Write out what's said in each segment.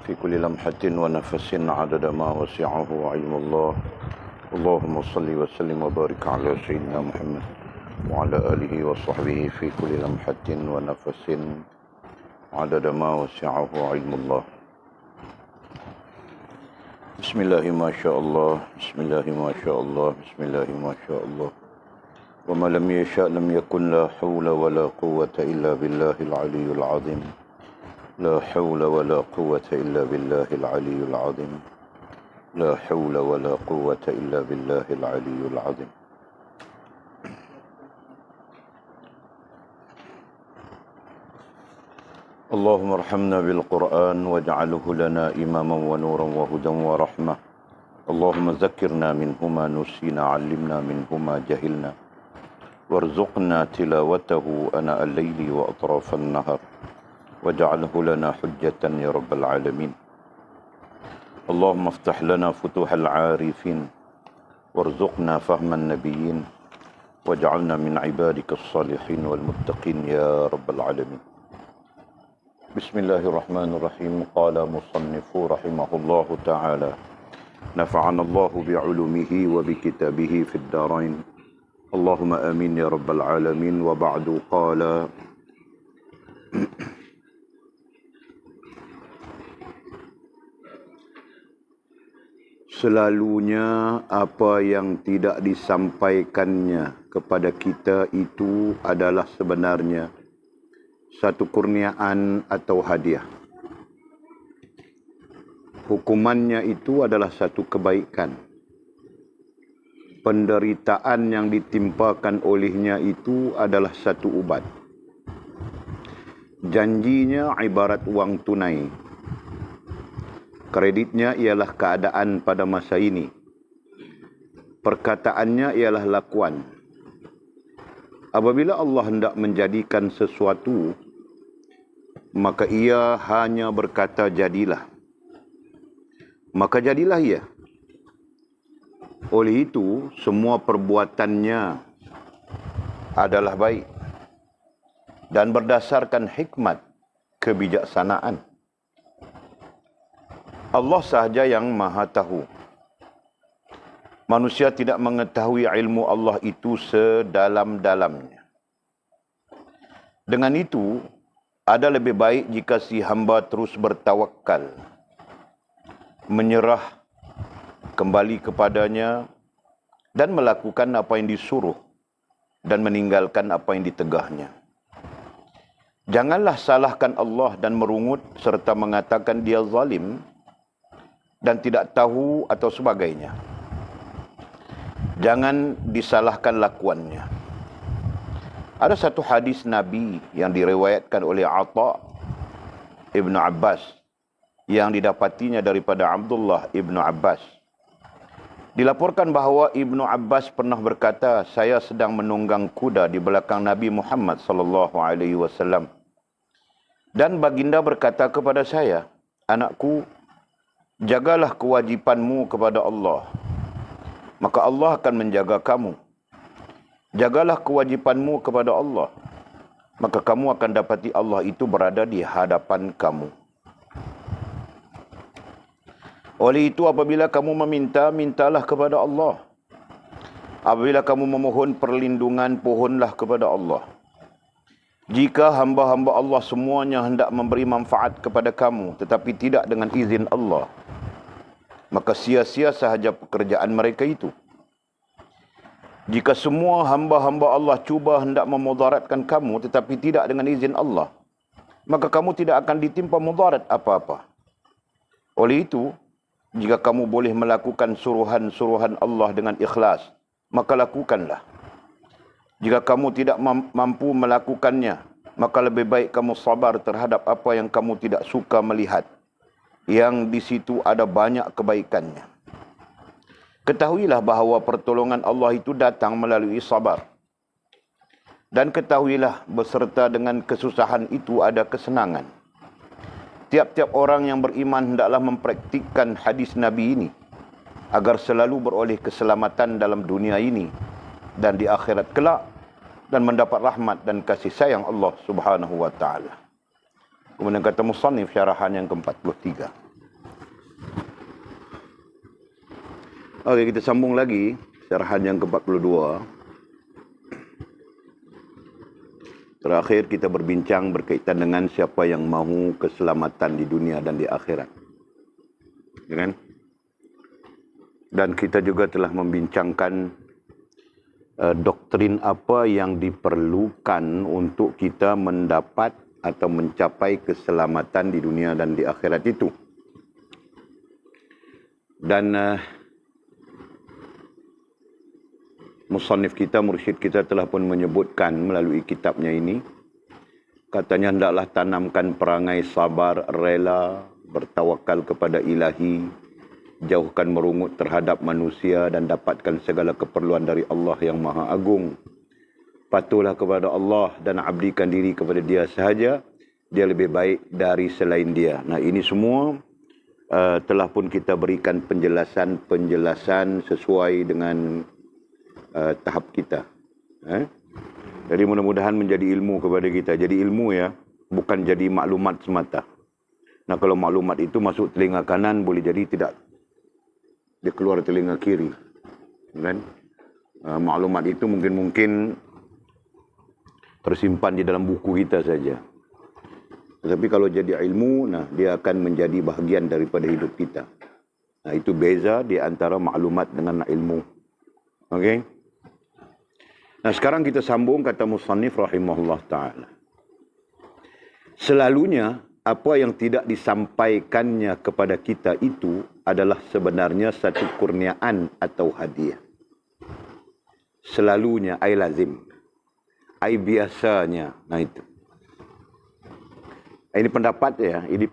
في كل لمحة ونفس عدد ما وسعه علم الله. اللهم صل وسلم وبارك على سيدنا محمد وعلى آله وصحبه في كل لمحة ونفس عدد ما وسعه علم الله. بسم الله ما شاء الله، بسم الله ما شاء الله، بسم الله ما شاء الله. وما لم يشاء لم يكن، لا حول ولا قوة إلا بالله العلي العظيم. لا حول ولا قوة إلا بالله العلي العظيم. لا حول ولا قوة إلا بالله العلي العظيم. اللهم ارحمنا بالقرآن واجعله لنا إماما ونورا وهدى ورحمة. اللهم ذكرنا منه ما نسينا، علمنا منه ما جهلنا، وارزقنا تلاوته آناء الليل وأطراف النهار، واجعله لنا حجة يا رب العالمين. اللهم افتح لنا فتوح العارفين، وارزقنا فهم النبيين، واجعلنا من عبادك الصالحين والمتقين يا رب العالمين. بسم الله الرحمن الرحيم. قال مصنف رحمه الله تعالى: نفعنا الله بعلومه وبكتابه في الدارين، اللهم آمين يا رب العالمين. وبعد، قال: selalunya apa yang tidak disampaikannya kepada kita itu adalah sebenarnya satu kurniaan atau hadiah. Hukumannya itu adalah satu kebaikan. Penderitaan yang ditimpakan olehnya itu adalah satu ubat. Janjinya ibarat wang tunai. Kreditnya ialah keadaan pada masa ini. Perkataannya ialah lakuan. Apabila Allah hendak menjadikan sesuatu, maka ia hanya berkata jadilah. Maka jadilah ia. Oleh itu, semua perbuatannya adalah baik dan berdasarkan hikmat kebijaksanaan. Allah sahaja yang maha tahu. Manusia tidak mengetahui ilmu Allah itu sedalam-dalamnya. Dengan itu, ada lebih baik jika si hamba terus bertawakal, menyerah kembali kepadanya dan melakukan apa yang disuruh dan meninggalkan apa yang ditegahnya. Janganlah salahkan Allah dan merungut serta mengatakan dia zalim dan tidak tahu atau sebagainya. Jangan disalahkan lakuannya. Ada satu hadis Nabi yang diriwayatkan oleh Atha Ibn Abbas yang didapatinya daripada Abdullah Ibn Abbas. Dilaporkan bahawa Ibnu Abbas pernah berkata, saya sedang menunggang kuda di belakang Nabi Muhammad sallallahu alaihi wasallam. Dan baginda berkata kepada saya, anakku, jagalah kewajipanmu kepada Allah, maka Allah akan menjaga kamu. Jagalah kewajipanmu kepada Allah, maka kamu akan dapati Allah itu berada di hadapan kamu. Oleh itu, apabila kamu meminta, mintalah kepada Allah. Apabila kamu memohon perlindungan, pohonlah kepada Allah. Jika hamba-hamba Allah semuanya hendak memberi manfaat kepada kamu, tetapi tidak dengan izin Allah, maka sia-sia sahaja pekerjaan mereka itu. Jika semua hamba-hamba Allah cuba hendak memudaratkan kamu, tetapi tidak dengan izin Allah, maka kamu tidak akan ditimpa mudarat apa-apa. Oleh itu, jika kamu boleh melakukan suruhan-suruhan Allah dengan ikhlas, maka lakukanlah. Jika kamu tidak mampu melakukannya, maka lebih baik kamu sabar terhadap apa yang kamu tidak suka melihat, yang di situ ada banyak kebaikannya. Ketahuilah bahawa pertolongan Allah itu datang melalui sabar. Dan ketahuilah beserta dengan kesusahan itu ada kesenangan. Tiap-tiap orang yang beriman hendaklah mempraktikkan hadis Nabi ini agar selalu beroleh keselamatan dalam dunia ini dan di akhirat kelak, dan mendapat rahmat dan kasih sayang Allah Subhanahu wa taala. Kemudian kata musannif syarahan yang ke-43. Okey, kita sambung lagi syarahan yang ke-42. Terakhir kita berbincang berkaitan dengan siapa yang mahu keselamatan di dunia dan di akhirat. Ya kan? Dan kita juga telah membincangkan doktrin apa yang diperlukan untuk kita mendapat atau mencapai keselamatan di dunia dan di akhirat itu. Dan musannif kita, mursyid kita telah pun menyebutkan melalui kitabnya ini, katanya hendaklah tanamkan perangai sabar, rela, bertawakal kepada ilahi, jauhkan merungut terhadap manusia dan dapatkan segala keperluan dari Allah yang Maha Agung. Patuhlah kepada Allah dan abdikan diri kepada Dia sahaja, Dia lebih baik dari selain Dia. Nah, ini semua telah pun kita berikan penjelasan sesuai dengan tahap kita. Jadi mudah-mudahan menjadi ilmu kepada kita. Jadi ilmu ya, bukan jadi maklumat semata. Nah, kalau maklumat itu masuk telinga kanan, boleh jadi tidak dia keluar telinga kiri. Kan? Maklumat itu mungkin tersimpan di dalam buku kita saja. Tetapi kalau jadi ilmu, nah dia akan menjadi bahagian daripada hidup kita. Nah, itu beza di antara maklumat dengan ilmu. Okey? Nah, sekarang kita sambung kata musannif rahimahullah ta'ala. Selalunya, apa yang tidak disampaikannya kepada kita itu adalah sebenarnya satu kurniaan atau hadiah. Selalunya, ay lazim. Ay biasanya. Nah, itu. Ini pendapat ya. Ini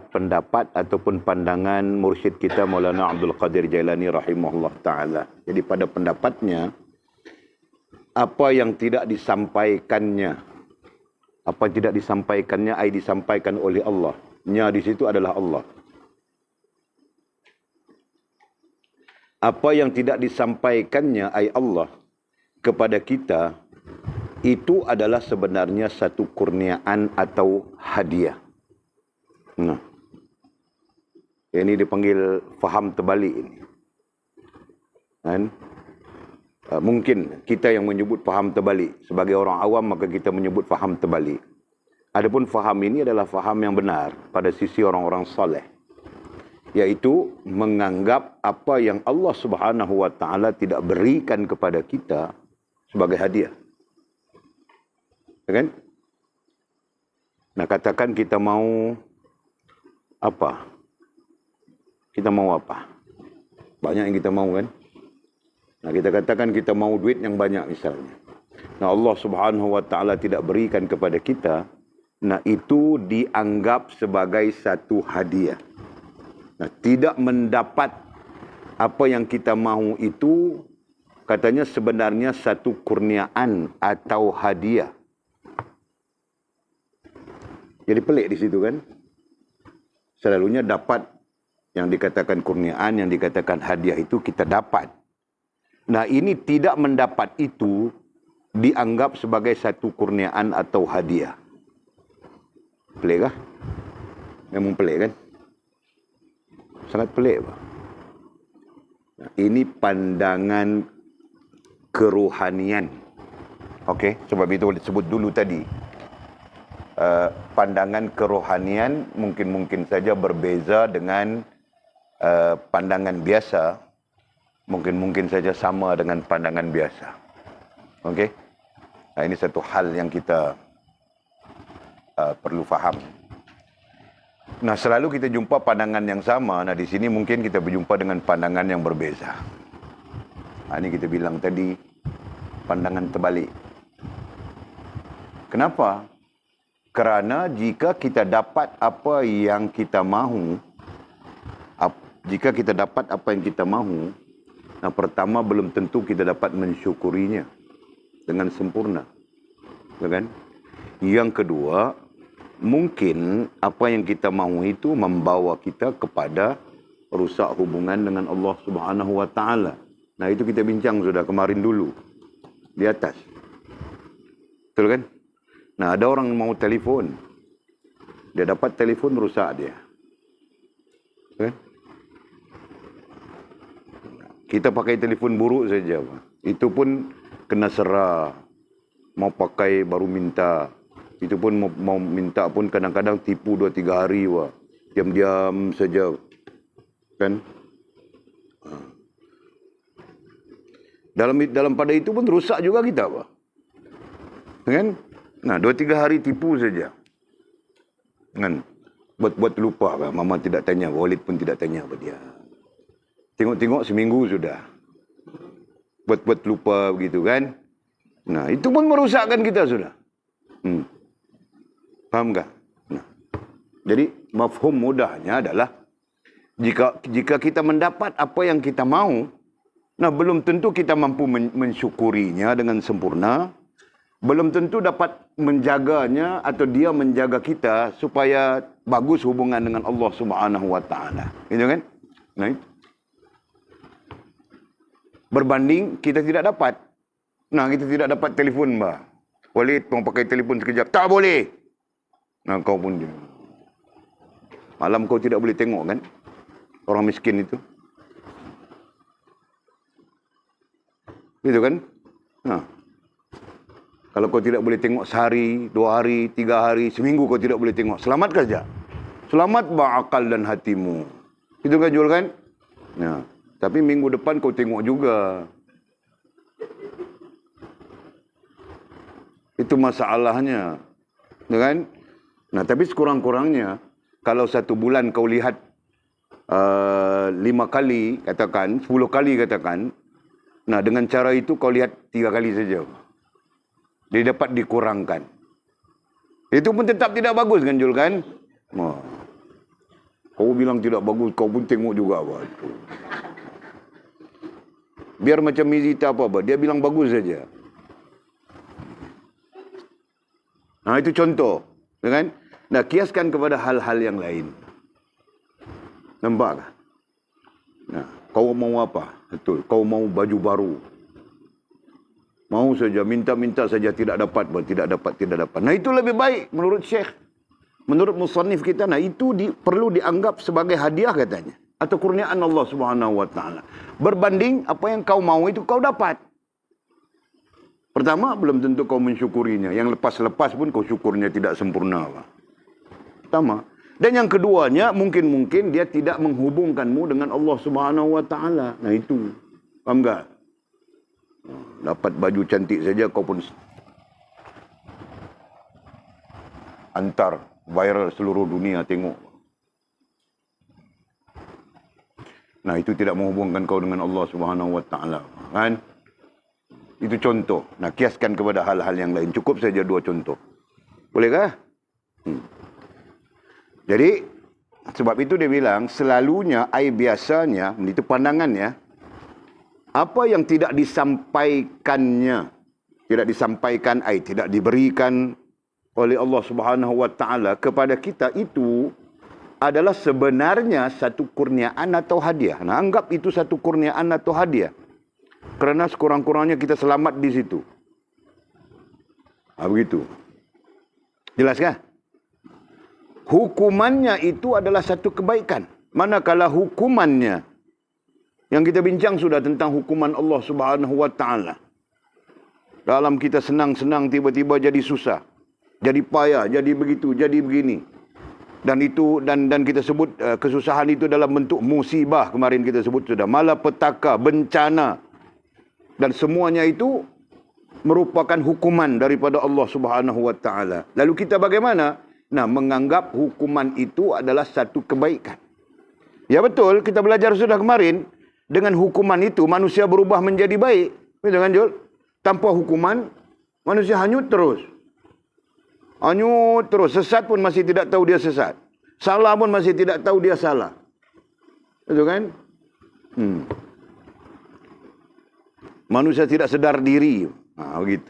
pendapat ataupun pandangan mursyid kita Maulana Abdul Qadir Jailani rahimahullah ta'ala. Jadi pada pendapatnya, apa yang tidak disampaikannya, apa yang tidak disampaikannya, ay disampaikan oleh Allah. Nya di situ adalah Allah. Apa yang tidak disampaikannya, ay Allah, kepada kita, itu adalah sebenarnya satu kurniaan atau hadiah. Nah, ini dipanggil faham terbalik ini. Kan? Mungkin kita yang menyebut faham terbalik. Sebagai orang awam, maka kita menyebut faham terbalik. Adapun faham ini adalah faham yang benar pada sisi orang-orang soleh. Iaitu menganggap apa yang Allah Subhanahu Wa Taala tidak berikan kepada kita sebagai hadiah. Kan? Nah, katakan kita mau apa? Kita mau apa? Banyak yang kita mau kan? Nah, kita katakan kita mau duit yang banyak misalnya. Nah, Allah Subhanahu Wa Taala tidak berikan kepada kita. Nah, itu dianggap sebagai satu hadiah. Nah, tidak mendapat apa yang kita mahu itu katanya sebenarnya satu kurniaan atau hadiah. Jadi pelik di situ kan? Selalunya dapat yang dikatakan kurniaan, yang dikatakan hadiah itu kita dapat. Nah, ini tidak mendapat itu dianggap sebagai satu kurniaan atau hadiah. Pelik kah? Memang pelik kan? Sangat pelik. Nah, ini pandangan kerohanian. Okey, sebab itu disebut dulu tadi. Pandangan kerohanian mungkin saja berbeza dengan pandangan biasa. Mungkin saja sama dengan pandangan biasa. Okey? Nah, ini satu hal yang kita perlu faham. Nah, selalu kita jumpa pandangan yang sama. Nah, di sini mungkin kita berjumpa dengan pandangan yang berbeza. Nah, ini kita bilang tadi, pandangan terbalik. Kenapa? Kerana jika kita dapat apa yang kita mahu, nah, pertama belum tentu kita dapat mensyukurinya dengan sempurna. Kan? Yang kedua, mungkin apa yang kita mahu itu membawa kita kepada rusak hubungan dengan Allah Subhanahu Wa Taala. Nah, itu kita bincang sudah kemarin dulu di atas. Betul kan? Nah, ada orang mau telefon. Dia dapat telefon, rusak dia. Kan? Kita pakai telefon buruk saja. Itu pun kena serah. Mau pakai baru minta. Itu pun mau minta pun kadang-kadang tipu 2-3 hari. Diam-diam saja. Kan? Dalam pada itu pun rusak juga kita. Kan? Nah, 2-3 hari tipu saja. Kan? Buat lupa. Mama tidak tanya. Walid pun tidak tanya apa dia. Tengok-tengok seminggu sudah. Buat lupa begitu kan. Nah, itu pun merusakkan kita sudah. Faham tak? Nah. Jadi, mafhum mudahnya adalah jika kita mendapat apa yang kita mau, nah belum tentu kita mampu mensyukurinya dengan sempurna. Belum tentu dapat menjaganya atau dia menjaga kita supaya bagus hubungan dengan Allah Subhanahu wa taala. Gitu kan? Nah, itu. Berbanding kita tidak dapat. Nah, kita tidak dapat telefon, Mbak. Walid, mau pakai telefon sekejap. Tak boleh. Nah, kau pun dia. Malam kau tidak boleh tengok kan? Orang miskin itu. Gitu kan? Nah. Kalau kau tidak boleh tengok sehari, 2 hari, 3 hari, seminggu kau tidak boleh tengok. Selamat saja. Selamat akal dan hatimu. Itu kan Jul kan? Nah. Tapi minggu depan kau tengok juga. Itu masalahnya. Kan? Nah, tapi sekurang-kurangnya, kalau 1 bulan kau lihat 5 kali, katakan, 10 kali katakan, nah dengan cara itu kau lihat 3 kali saja. Dia dapat dikurangkan. Itu pun tetap tidak bagus kan Jul kan? Nah. Kau bilang tidak bagus, kau pun tengok juga. Waduh. Biar macam Mizita apa-apa. Dia bilang bagus saja. Nah, itu contoh. Kan? Nah, kiaskan kepada hal-hal yang lain. Nampak tak? Nah, kau mau apa? Betul. Kau mau baju baru. Mau saja, minta-minta saja tidak dapat. Tidak dapat. Nah, itu lebih baik menurut Syekh. Menurut musannif kita, nah itu perlu dianggap sebagai hadiah katanya. Atau kurniaan Allah Subhanahu wa taala. Berbanding apa yang kau mau itu kau dapat. Pertama, belum tentu kau mensyukurinya. Yang lepas-lepas pun kau syukurnya tidak sempurna. Pertama. Dan yang keduanya, mungkin dia tidak menghubungkanmu dengan Allah Subhanahu wa taala. Nah itu. Faham tak? Dapat baju cantik saja kau pun antar viral seluruh dunia tengok. Nah, itu tidak menghubungkan kau dengan Allah Subhanahu wa taala, kan? Itu contoh. Nah, kiaskan kepada hal-hal yang lain. Cukup saja 2 contoh. Bolehkah? Jadi, sebab itu dia bilang, selalunya, biasanya, itu pandangannya, apa yang tidak disampaikannya, tidak disampaikan, tidak diberikan oleh Allah Subhanahu wa taala kepada kita itu adalah sebenarnya satu kurniaan atau hadiah. Nah, anggap itu satu kurniaan atau hadiah. Kerana sekurang-kurangnya kita selamat di situ. Begitu. Jelas kan? Hukumannya itu adalah satu kebaikan. Manakala hukumannya, yang kita bincang sudah tentang hukuman Allah Subhanahu wa taala. Dalam kita senang-senang tiba-tiba jadi susah. Jadi payah, jadi begitu, jadi begini. Dan kita sebut kesusahan itu dalam bentuk musibah. Kemarin kita sebut sudah malapetaka, bencana. Dan semuanya itu merupakan hukuman daripada Allah Subhanahu wa taala. Lalu kita bagaimana? Nah, menganggap hukuman itu adalah satu kebaikan. Ya betul, kita belajar sudah kemarin. Dengan hukuman itu manusia berubah menjadi baik. Betul kan Jul? Tanpa hukuman manusia hanyut terus. Hanyut terus. Sesat pun masih tidak tahu dia sesat. Salah pun masih tidak tahu dia salah. Betul kan? Manusia tidak sedar diri. Begitu.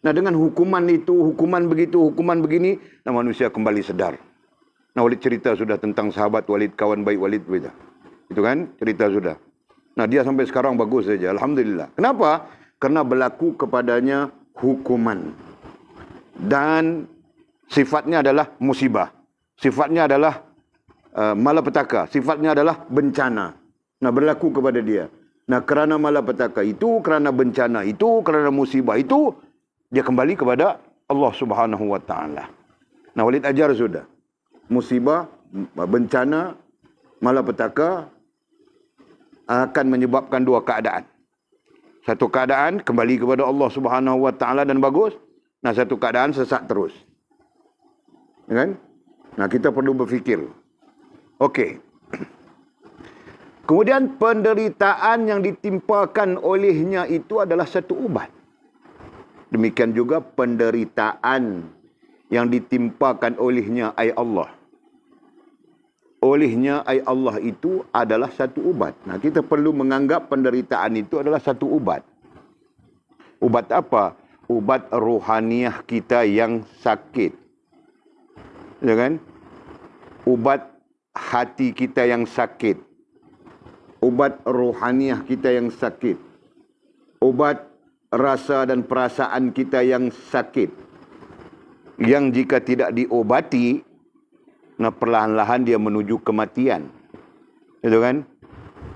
Nah, dengan hukuman itu, hukuman begitu, hukuman begini, nah manusia kembali sedar. Nah, Walid cerita sudah tentang sahabat Walid, kawan baik Walid. Itu kan? Cerita sudah. Nah, dia sampai sekarang bagus saja. Alhamdulillah. Kenapa? Karena berlaku kepadanya hukuman. Dan sifatnya adalah musibah. Sifatnya adalah malapetaka. Sifatnya adalah bencana. Nah, berlaku kepada dia. Nah, kerana malapetaka itu, kerana bencana itu, kerana musibah itu, dia kembali kepada Allah Subhanahu wa taala. Nah, Walid ajar sudah. Musibah, bencana, malapetaka akan menyebabkan dua keadaan. Satu keadaan kembali kepada Allah Subhanahu wa taala dan bagus. Nah, satu keadaan sesat terus. Kan? Nah, kita perlu berfikir. Okey. Kemudian penderitaan yang ditimpakan olehnya itu adalah satu ubat. Demikian juga penderitaan yang ditimpakan olehnya ai Allah. Olehnya ai Allah itu adalah satu ubat. Nah, kita perlu menganggap penderitaan itu adalah satu ubat. Ubat apa? Ubat rohaniah kita yang sakit. Ya kan? Ubat hati kita yang sakit. Ubat rohaniah kita yang sakit. Ubat rasa dan perasaan kita yang sakit. Yang jika tidak diobati, nah perlahan-lahan dia menuju kematian. Itu kan?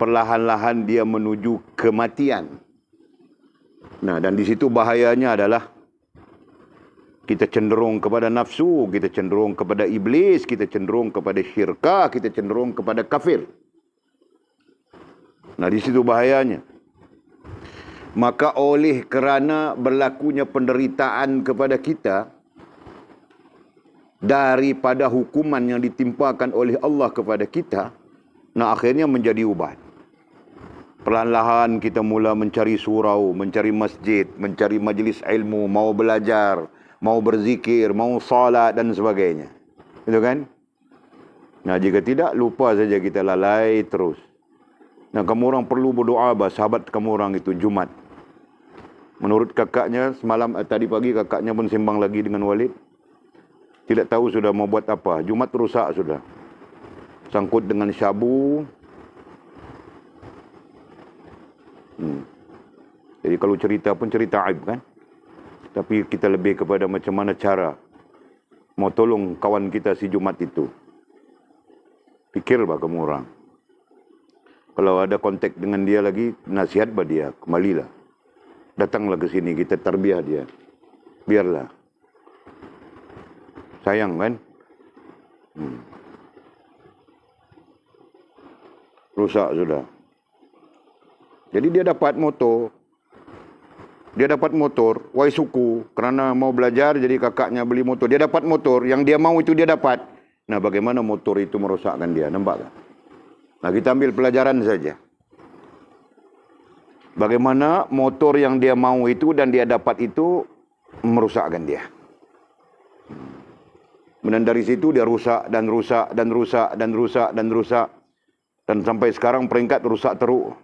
Perlahan-lahan dia menuju kematian. Nah, dan di situ bahayanya adalah kita cenderung kepada nafsu, kita cenderung kepada iblis, kita cenderung kepada syirkah, kita cenderung kepada kafir. Nah, di situ bahayanya. Maka oleh kerana berlakunya penderitaan kepada kita daripada hukuman yang ditimpakan oleh Allah kepada kita, nah akhirnya menjadi ubat. Perlahan-lahan kita mula mencari surau, mencari masjid, mencari majlis ilmu, mau belajar, mau berzikir, mau salat dan sebagainya. Itu kan? Nah, jika tidak, lupa saja kita lalai terus. Nah, kamu orang perlu berdoa, sahabat kamu orang itu Jumat. Menurut kakaknya, tadi pagi kakaknya pun sembang lagi dengan Walid. Tidak tahu sudah mau buat apa. Jumat rusak sudah. Sangkut dengan syabu. Jadi kalau cerita pun cerita aib kan. Tapi kita lebih kepada macam mana cara mau tolong kawan kita si Jumat itu. Fikir bah kamu orang. Kalau ada kontak dengan dia lagi, nasihat bah dia, kembalilah. Datanglah ke sini, kita tarbiyah dia. Biarlah. Sayang kan? Rusak sudah. Jadi dia dapat motor. Dia dapat motor, wai suku. Kerana mau belajar, jadi kakaknya beli motor. Dia dapat motor, yang dia mau itu dia dapat. Nah, bagaimana motor itu merosakkan dia? Nampak tak? Nah, kita ambil pelajaran saja. Bagaimana motor yang dia mau itu dan dia dapat itu merosakkan dia. Dan dari situ dia rusak dan rusak dan rusak dan rusak dan rusak. Dan sampai sekarang peringkat rusak teruk.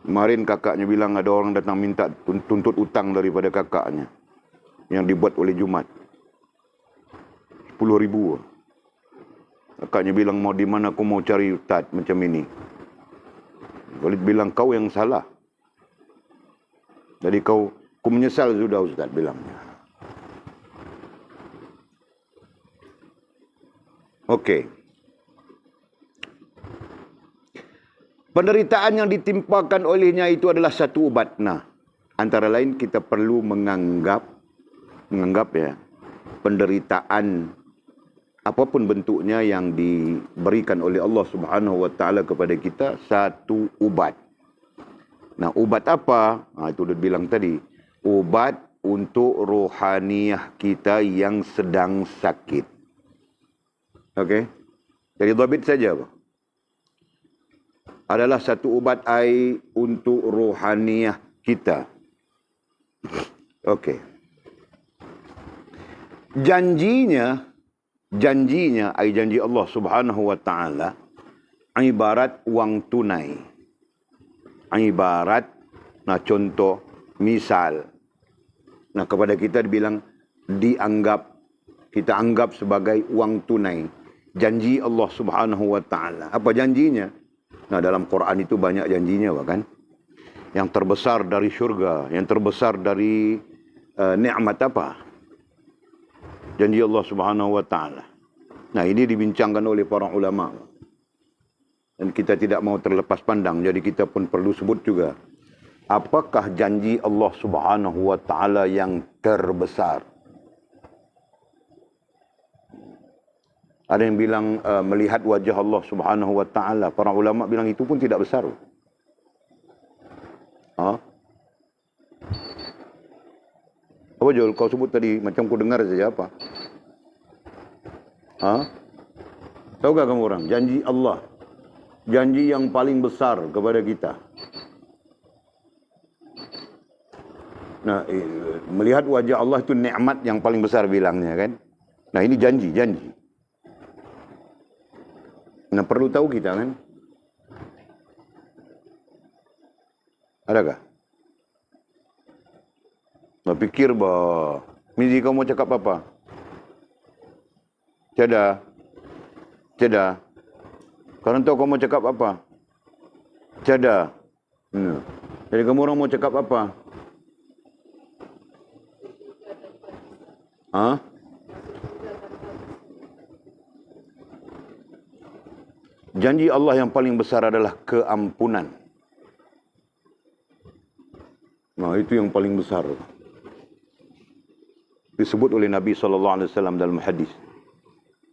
Kemarin kakaknya bilang ada orang datang minta tuntut utang daripada kakaknya. Yang dibuat oleh Jumat. 10,000. Kakaknya bilang, mau di mana aku mau cari ustaz macam ini. Walid bilang, kau yang salah. Jadi aku menyesal sudah ustaz bilangnya. Okey. Penderitaan yang ditimpakan olehnya itu adalah satu ubat. Nah, antara lain kita perlu menganggap ya, penderitaan apapun bentuknya yang diberikan oleh Allah Subhanahu wa taala kepada kita satu ubat. Nah, ubat apa? Nah, itu dia bilang tadi, ubat untuk rohaniah kita yang sedang sakit. Okey. Jadi dhabit saja apa? Adalah satu ubat untuk rohaniah kita. Okey. Janji Allah Subhanahu wa taala ibarat wang tunai. Ibarat, nah contoh, misal. Nah, kepada kita dibilang kita anggap sebagai wang tunai. Janji Allah Subhanahu wa taala. Apa janjinya? Nah, dalam Quran itu banyak janjinya kan. Yang terbesar dari syurga, yang terbesar dari nikmat apa? Janji Allah Subhanahu wa taala. Nah, ini dibincangkan oleh para ulama. Dan kita tidak mau terlepas pandang, jadi kita pun perlu sebut juga. Apakah janji Allah Subhanahu wa taala yang terbesar? Ada yang bilang melihat wajah Allah Subhanahu wa taala. Para ulama bilang itu pun tidak besar. Ha? Apa Jol? Kau sebut tadi macam kau dengar saja apa? Ha? Tahukah kamu orang? Janji Allah. Janji yang paling besar kepada kita. Nah, melihat wajah Allah itu nikmat yang paling besar bilangnya kan. Nah, ini janji. Nah, perlu tahu kita kan. Adakah? Nah, pikir bah. Mizi, kau mau cakap apa? Ceda. Kau tahu kau mau cakap apa? Ceda. Jadi kamu orang mau cakap apa? Ha? Janji Allah yang paling besar adalah keampunan. Nah, itu yang paling besar. Disebut oleh Nabi SAW dalam hadis.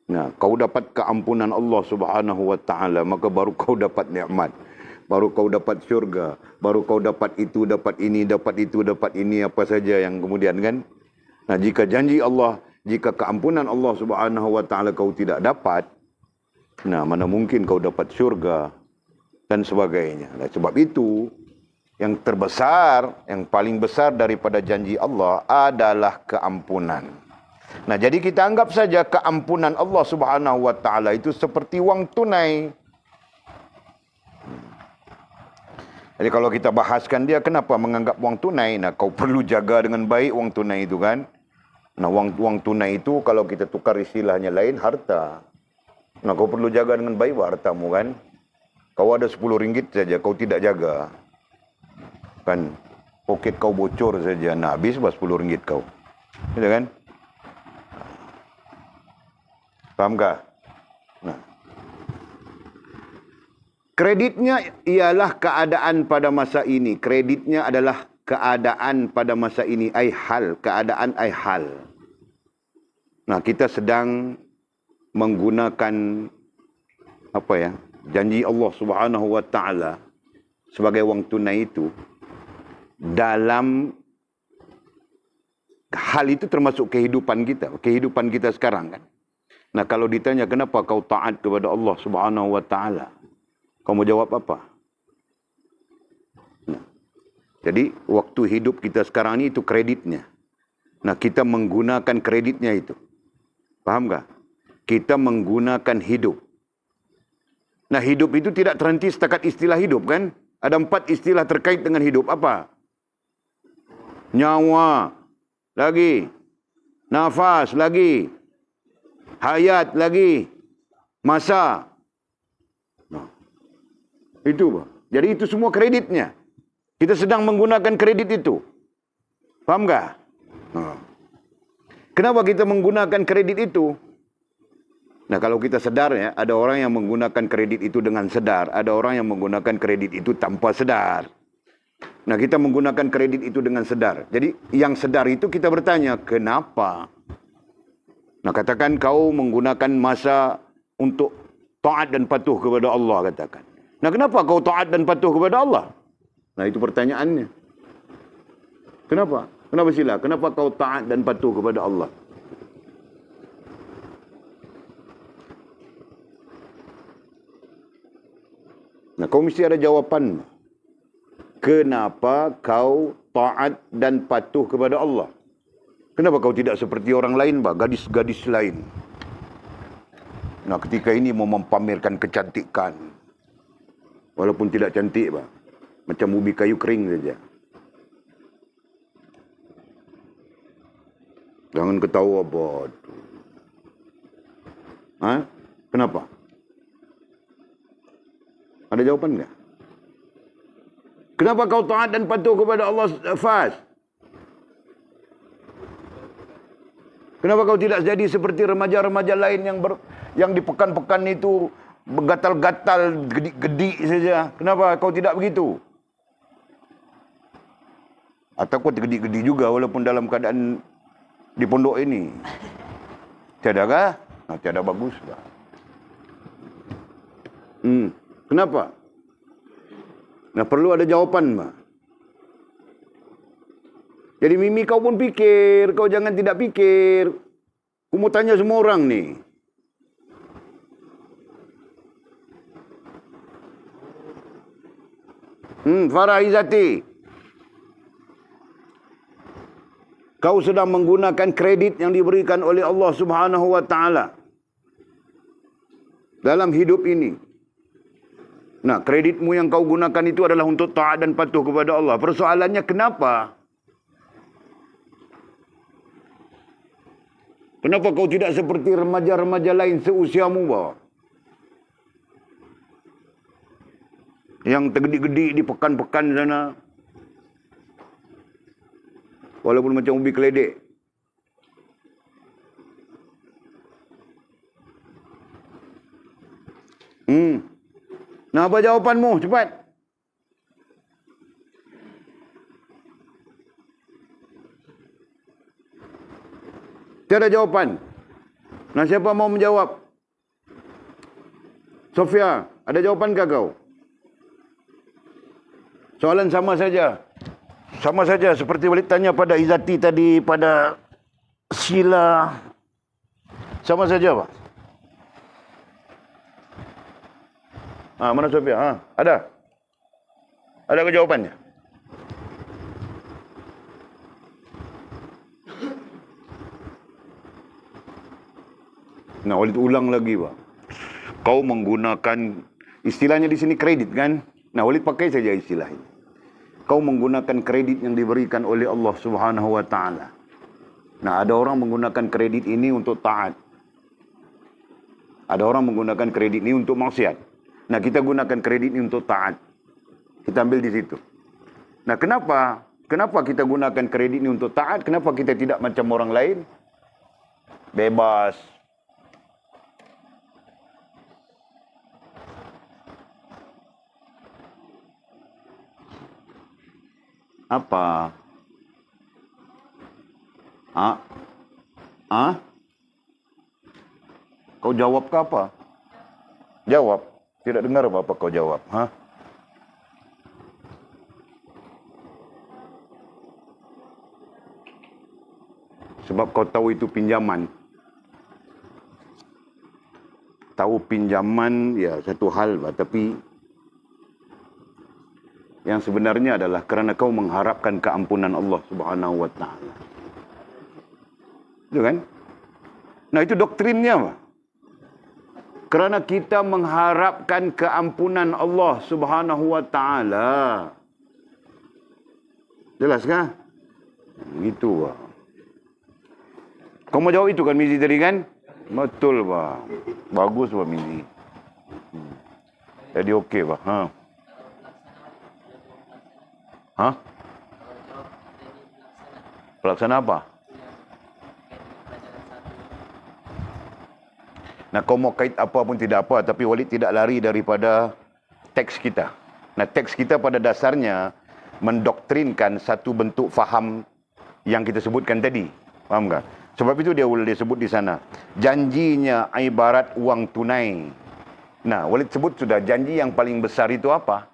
Nah, kau dapat keampunan Allah Subhanahu wa taala, maka baru kau dapat nikmat. Baru kau dapat syurga, baru kau dapat itu, dapat ini, dapat itu, dapat ini, apa saja yang kemudian kan. Nah, jika janji Allah, jika keampunan Allah Subhanahu wa taala kau tidak dapat, nah, mana mungkin kau dapat syurga dan sebagainya. Nah, sebab itu yang terbesar, yang paling besar daripada janji Allah adalah keampunan. Nah, jadi kita anggap saja keampunan Allah Subhanahu wa taala itu seperti wang tunai. Jadi kalau kita bahaskan dia kenapa menganggap wang tunai? Nah, kau perlu jaga dengan baik wang tunai itu kan. Nah, wang tunai itu kalau kita tukar istilahnya lain harta. Nah, kau perlu jaga dengan baik hartamu kan. Kau ada 10 ringgit saja, kau tidak jaga. Kan, poket kau bocor saja. Nah, habis 10 ringgit kau. Gitu kan? Fahamkah? Nah. Kreditnya ialah keadaan pada masa ini. Kreditnya adalah keadaan pada masa ini. Ai hal. Keadaan ai hal. Nah, kita sedang menggunakan apa ya? Janji Allah Subhanahu wa taala sebagai wang tunai itu dalam hal itu termasuk kehidupan kita sekarang kan. Nah, kalau ditanya kenapa kau taat kepada Allah Subhanahu wa taala, kau mau jawab apa? Nah, jadi waktu hidup kita sekarang ini itu kreditnya. Nah, kita menggunakan kreditnya itu. Paham tak? Kita menggunakan hidup. Nah, hidup itu tidak terhenti setakat istilah hidup kan? Ada 4 istilah terkait dengan hidup. Apa? Nyawa. Lagi. Nafas. Lagi. Hayat. Lagi. Masa. Nah, itu. Jadi itu semua kreditnya. Kita sedang menggunakan kredit itu. Paham tak? Nah. Kenapa kita menggunakan kredit itu? Nah, kalau kita sedar ya, ada orang yang menggunakan kredit itu dengan sedar. Ada orang yang menggunakan kredit itu tanpa sedar. Nah, kita menggunakan kredit itu dengan sedar. Jadi, yang sedar itu kita bertanya, kenapa? Nah, katakan kau menggunakan masa untuk taat dan patuh kepada Allah, katakan. Nah, kenapa kau taat dan patuh kepada Allah? Nah, itu pertanyaannya. Kenapa? Kenapa sila? Kenapa kau taat dan patuh kepada Allah? Nah, kau mesti ada jawapan. Kenapa kau taat dan patuh kepada Allah? Kenapa kau tidak seperti orang lain, bah? Gadis-gadis lain. Nah, ketika ini mau memamerkan kecantikan. Walaupun tidak cantik, bah. Macam ubi kayu kering saja. Jangan ketawa, bah. Ha? Kenapa? Ada jawapan enggak? Kenapa kau taat dan patuh kepada Allah, Fas? Kenapa kau tidak jadi seperti remaja-remaja lain yang di pekan-pekan itu bergatal-gatal, gedik-gedik saja? Kenapa kau tidak begitu? Atau kau gedik-gedik juga walaupun dalam keadaan di pondok ini? Tiada kah? Nah, tiada bagus lah. Kenapa? Nah, perlu ada jawapan, Mbak. Jadi Mimi kau pun pikir, kau jangan tidak pikir. Aku mau tanya semua orang nih. Farah Izzati. Kau sedang menggunakan kredit yang diberikan oleh Allah Subhanahu wa taala dalam hidup ini. Nah, kreditmu yang kau gunakan itu adalah untuk taat dan patuh kepada Allah. Persoalannya kenapa? Kenapa kau tidak seperti remaja-remaja lain seusiamu, bah? Yang tergedik-gedik di pekan-pekan sana. Walaupun macam ubi keledek. Nah, apa jawapanmu? Cepat. Tiada jawapan. Nah, siapa mau menjawab? Sofia, ada jawapankah kau? Soalan sama saja. Sama saja seperti Walid tanya pada Izzati tadi, pada Sheila. Sama saja, Pak. Mana Sofia? Ada? Ada ke jawapannya? Nah, Walid ulang lagi, Pak. Kau menggunakan, istilahnya di sini kredit, kan? Nah, Walid pakai saja istilah ini. Kau menggunakan kredit yang diberikan oleh Allah Subhanahu wa taala. Nah, ada orang menggunakan kredit ini untuk taat. Ada orang menggunakan kredit ini untuk maksiat. Nah, kita gunakan kredit ini untuk taat. Kita ambil di situ. Nah, kenapa? Kenapa kita gunakan kredit ini untuk taat? Kenapa kita tidak macam orang lain? Bebas. Apa? Kau jawab ke apa? Jawab. Tidak dengar apa kau jawab. Sebab kau tahu itu pinjaman. Tahu pinjaman, ya satu hal, tapi yang sebenarnya adalah kerana kau mengharapkan keampunan Allah Subhanahu wa taala. Itu kan? Nah, itu doktrinnya, Pak. Kerana kita mengharapkan keampunan Allah Subhanahu wa taala. Jelas kah? Gitu, Pak. Kau mau jawab itu kan, Mizi tadi kan? Betul, Pak. Bagus, Pak Mizi. Jadi okey, Pak. Pelaksana apa? Nah, kau mau kait apa pun tidak apa, tapi Walid tidak lari daripada teks kita. Nah, teks kita pada dasarnya mendoktrinkan satu bentuk faham yang kita sebutkan tadi. Faham tak? Sebab itu dia sebut di sana. Janjinya ibarat uang tunai. Nah, Walid sebut sudah janji yang paling besar itu apa?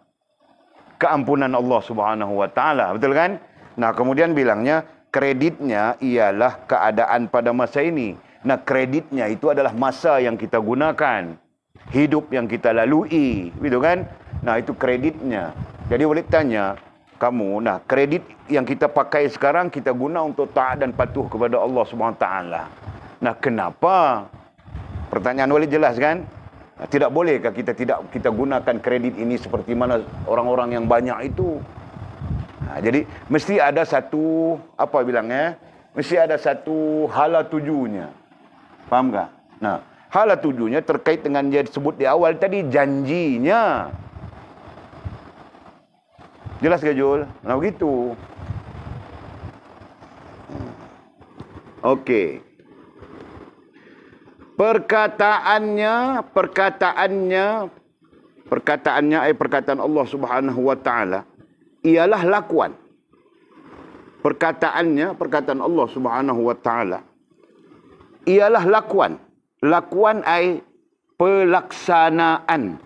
Keampunan Allah Subhanahu wa taala. Betul kan? Nah, kemudian bilangnya kreditnya ialah keadaan pada masa ini. Nah, kreditnya itu adalah masa yang kita gunakan. Hidup yang kita lalui. Betul kan? Nah, itu kreditnya. Jadi Walid tanya, kamu, nah kredit yang kita pakai sekarang kita guna untuk taat dan patuh kepada Allah Subhanahu wa taala. Nah, kenapa? Pertanyaan Walid jelas kan? Nah, tidak bolehkah kita gunakan kredit ini seperti mana orang-orang yang banyak itu? Nah, jadi mesti ada satu apa bilangnya? Mesti ada satu hala tujunya. Faham tak? Nah, hala tujunya terkait dengan dia disebut di awal tadi janjinya. Jelas ke Jul? Nah, begitu. Okey. perkataan Allah Subhanahu wa taala ialah lakuan. Perkataan Allah Subhanahu wa taala ialah lakuan. Lakuan ai pelaksanaan.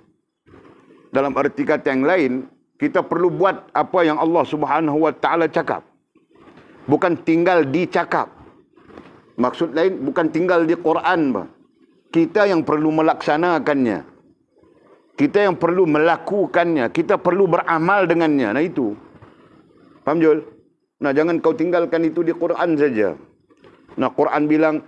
Dalam arti kata yang lain, kita perlu buat apa yang Allah Subhanahu wa taala cakap. Bukan tinggal dicakap. Maksud lain bukan tinggal di Quran, bah. Kita yang perlu melaksanakannya. Kita yang perlu melakukannya. Kita perlu beramal dengannya. Nah itu. Faham Jul? Nah jangan kau tinggalkan itu di Quran saja. Nah Quran bilang